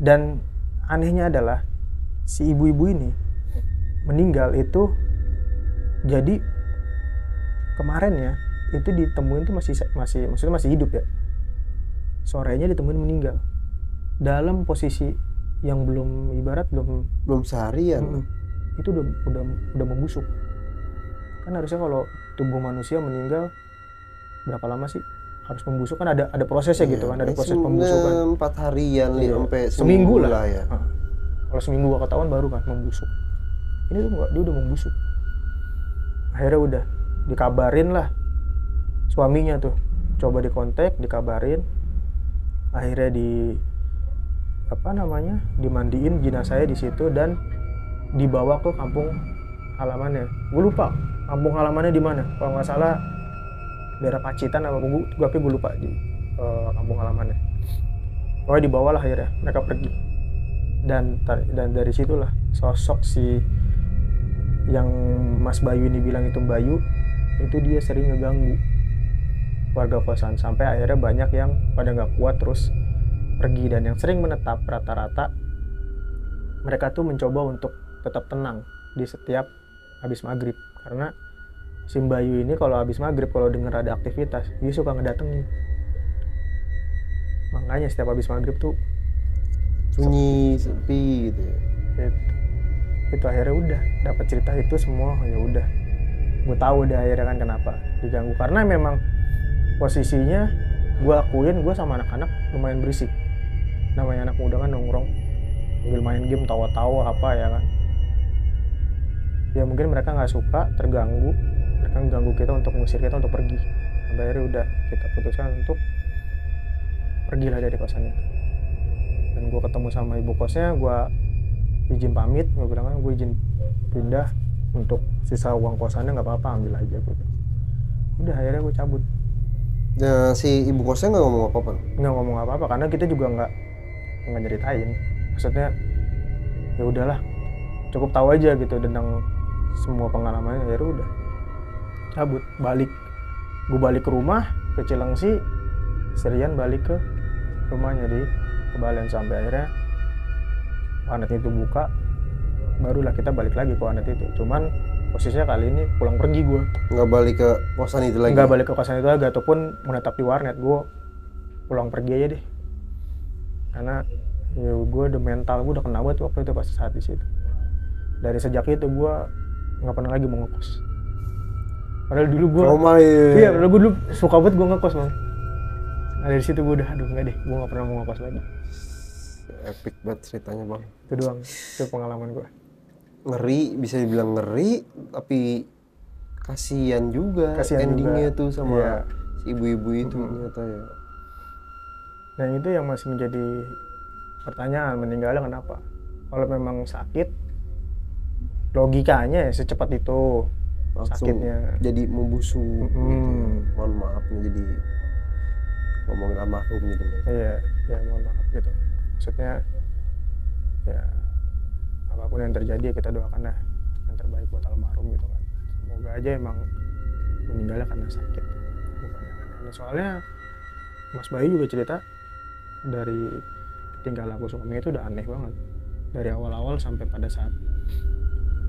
Dan anehnya adalah si ibu-ibu ini meninggal itu, jadi kemarinnya itu ditemuin tuh masih hidup ya. Sorenya ditemuin meninggal dalam posisi yang belum seharian. Itu udah membusuk. Kan harusnya kalau tubuh manusia meninggal berapa lama sih harus membusuk, kan ada prosesnya gitu kan, ada proses pembusukan 4 harian sampai seminggu lah ya. Kalau seminggu gak ketahuan baru kan membusuk. Ini tuh enggak, dia udah membusuk. Akhirnya udah dikabarin lah suaminya tuh, coba dikontak, dikabarin. Akhirnya dimandiin jenazahnya di situ dan dibawa ke kampung halamannya. Gue lupa kampung halamannya di mana. Kalau nggak salah daerah Pacitan tapi gue lupa di kampung halamannya. Pokoknya dibawa lah, akhirnya mereka pergi. Dan dari situlah sosok si yang Mas Bayu ini bilang itu Bayu, itu dia sering ngeganggu warga kosan sampai akhirnya banyak yang pada nggak kuat terus pergi. Dan yang sering menetap rata-rata mereka tuh mencoba untuk tetap tenang di setiap habis maghrib, karena si Bayu ini kalau habis maghrib kalau dengar ada aktivitas dia suka ngedatengin. Makanya setiap habis maghrib tuh sunyi, sepi gitu. Itu akhirnya udah dapat cerita itu semua, ya udah gue tahu deh akhirnya kan kenapa diganggu, karena memang posisinya gue akuin gue sama anak-anak lumayan berisik. Namanya anak muda kan nongkrong sambil main game, tawa-tawa apa ya kan. Ya mungkin mereka nggak suka, terganggu, mereka mengganggu kita untuk mengusir kita untuk pergi. Sampai akhirnya udah kita putuskan untuk pergilah dari kosan itu. Dan gue ketemu sama ibu kosnya, gue izin pamit, gue bilang kan gue izin pindah, untuk sisa uang kosannya nggak apa-apa ambil aja gitu. Udah akhirnya gue cabut. Ya, si ibu kosnya nggak ngomong apa-apa? Nggak ngomong apa-apa karena kita juga nggak nyeritain. Maksudnya ya udahlah, cukup tahu aja gitu tentang semua pengalamannya. Ya udah cabut, balik. Gue balik ke rumah ke Cilengsi, Serian balik ke rumahnya di Kebalen sampai akhirnya warnet itu buka, barulah kita balik lagi ke warnet itu. Cuman posisinya kali ini pulang pergi gue. Nggak balik ke kosan itu lagi? Nggak balik ke kosan itu lagi, ataupun menetap di warnet. Gue pulang pergi aja deh. Karena ya gue udah mental, gue udah kena banget waktu itu pas saat di situ. Dari sejak itu gue nggak pernah lagi mau ngekos. Padahal dulu gue iya, padahal gue dulu suka banget gue ngekos bang. Nah dari situ gue udah aduh nggak deh, gue nggak pernah mau ngekos lagi. Epic banget ceritanya bang. Itu doang, itu pengalaman gue. Ngeri, bisa dibilang ngeri, tapi kasihan juga endingnya tuh sama si ibu-ibu itu ternyata ya. Dan itu yang masih menjadi pertanyaan, meninggalnya kenapa? Kalau memang sakit, logikanya ya secepat itu langsung sakitnya jadi membusuk gitu. Mohon maaf nih jadi ngomongin almarhum gitu. Iya, ya mohon maaf gitu. Maksudnya ya apapun yang terjadi kita doakan lah yang terbaik buat almarhum gitu kan. Semoga aja emang meninggalnya karena sakit, bukan yang aneh. Soalnya Mas Bayu juga cerita dari tingkah laku suaminya itu udah aneh banget dari awal-awal sampai pada saat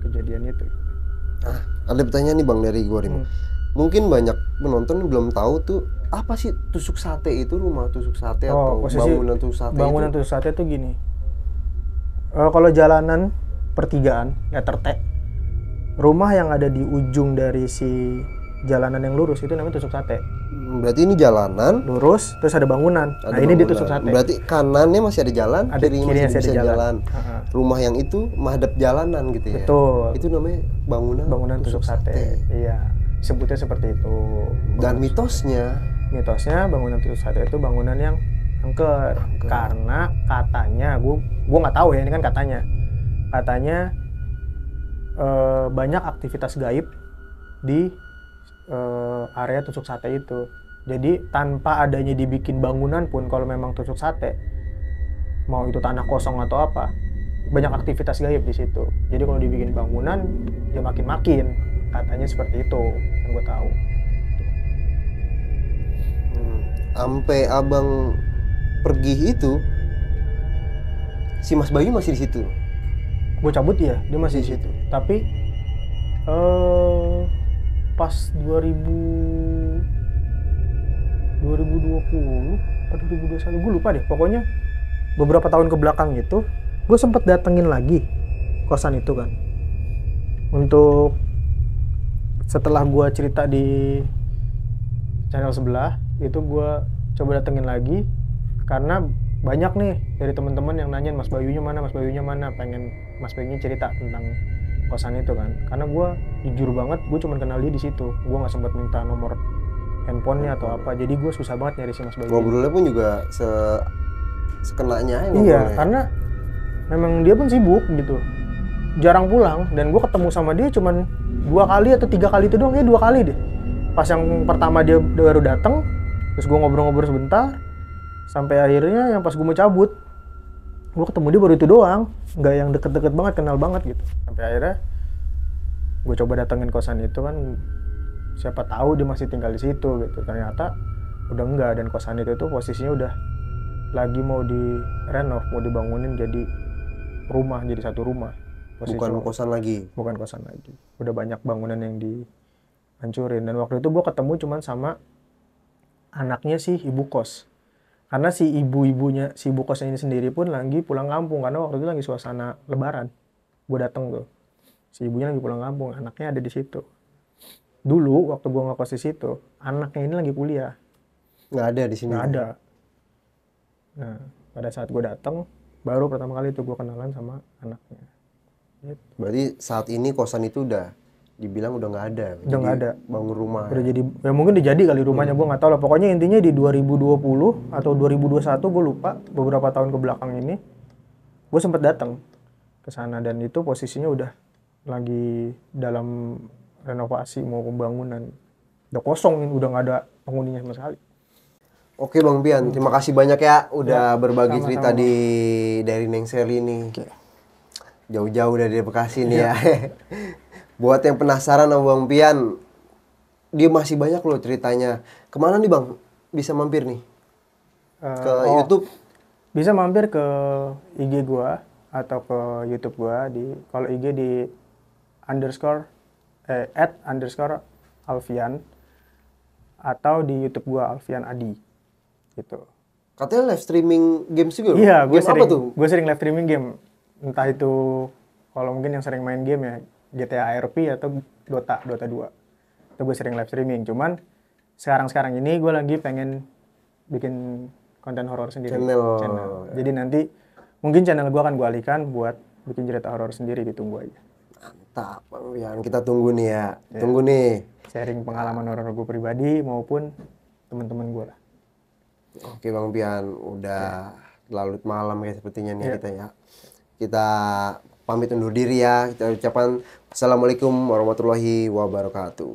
kejadian itu. Nah, ada pertanyaan nih bang dari gua Rimo. Mungkin banyak penonton belum tahu tuh apa sih tusuk sate itu, rumah tusuk sate atau bangunan tusuk sate. Bangunan tusuk sate itu gini. Kalau jalanan pertigaan letter T rumah yang ada di ujung dari si jalanan yang lurus itu namanya tusuk sate. Berarti ini jalanan Lurus, terus ada bangunan. ada Nah ini dia bangunan. tusuk sate. Berarti kanannya masih ada jalan, Ada kirinya kirinya masih ada bisa jalan. jalan. Rumah yang itu menghadap jalanan gitu ya. Betul. Itu namanya Bangunan tusuk sate. Iya, sebutnya seperti itu. Dan mitosnya Bangunan tusuk sate itu bangunan yang angker. Karena katanya, gua nggak tahu ya, ini kan katanya banyak aktivitas gaib di area tusuk sate itu. Jadi tanpa adanya dibikin bangunan pun, kalau memang tusuk sate, mau itu tanah kosong atau apa, banyak aktivitas gaib di situ. Jadi kalau dibikin bangunan, ya makin katanya seperti itu yang gue tahu. sampai abang pergi itu si Mas Bayu masih di situ. Gue cabut ya, dia masih di situ. Tapi pas 2020 atau 2021, gue lupa deh. Pokoknya beberapa tahun ke belakang itu, gue sempet datengin lagi kosan itu kan. Untuk setelah gue cerita di channel sebelah, itu gue coba datengin lagi karena banyak nih dari teman-teman yang nanyain Mas Bayunya mana, pengen Mas Bayunya cerita tentang kosan itu kan. Karena gue jujur banget, gue cuma kenal dia di situ. Gue nggak sempat minta nomor handphonenya atau apa. Jadi gue susah banget nyari si Mas Bayu. Ngobrolnya pun juga sekenanya aja Iya, ngobrolnya. karena memang dia pun sibuk gitu, jarang pulang. Dan gue ketemu sama dia cuman 2 kali atau 3 kali itu doang, 2 kali deh. Pas yang pertama dia baru datang, terus gue ngobrol-ngobrol sebentar, sampai akhirnya yang pas gue mau cabut, gue ketemu dia baru itu doang, nggak yang deket-deket banget, kenal banget gitu. Sampai akhirnya gue coba datengin kosan itu kan, siapa tahu dia masih tinggal di situ gitu. Ternyata udah enggak, dan kosan itu tuh posisinya udah lagi mau direnov, mau dibangunin jadi rumah, jadi satu rumah. Bukan kosan lagi. Bukan kosan lagi. Udah banyak bangunan yang dihancurin. Dan waktu itu gue ketemu cuman sama anaknya si ibu kos. Karena si ibu kosnya ini sendiri pun lagi pulang kampung, karena waktu itu lagi suasana lebaran. Gue dateng tuh, si ibunya lagi pulang kampung, anaknya ada di situ. Dulu waktu gue ngekos di situ, anaknya ini lagi kuliah. Nggak ada di sini. Nggak ada. Nah, pada saat gue dateng, baru pertama kali itu gue kenalan sama anaknya. Gitu. Berarti saat ini kosan itu udah dibilang udah nggak ada. Udah nggak ada. Bangun rumah. Udah jadi, ya mungkin udah jadi kali rumahnya, gue nggak tahu lah. Pokoknya intinya di 2020 atau 2021, gue lupa, beberapa tahun ke belakang ini, gue sempet datang ke sana, dan itu posisinya udah lagi dalam renovasi, mau pembangunan. Udah kosong, udah nggak ada penghuninya sama sekali. Oke Bang Pian, terima kasih banyak ya udah berbagi sama-sama. cerita dari Neng Seli nih. Jauh-jauh dari Bekasi nih ya. Buat yang penasaran sama Bang Pian, dia masih banyak loh ceritanya. Kemana nih Bang? Bisa mampir nih? Ke YouTube? Bisa mampir ke IG gua atau ke YouTube gua, kalau IG di @_Alfian, atau di YouTube gua Alfian Adi gitu. Katanya live streaming games juga loh. Iya, gue sering live streaming game. Entah itu, kalau mungkin yang sering main game ya GTA RP atau Dota 2. Itu gue sering live streaming. Cuman sekarang ini gue lagi pengen bikin konten horor sendiri. Channel. Jadi nanti mungkin channel gue akan gue alihkan buat bikin cerita horor sendiri, ditunggu aja. Mantap Bang Pian, kita tunggu nih ya. Tunggu nih. Sharing pengalaman horor gue pribadi maupun teman-teman gue lah. Oke Bang Pian, udah larut malam ya sepertinya nih kita ya. Kita pamit undur diri ya. Kita ucapkan Assalamualaikum warahmatullahi wabarakatuh.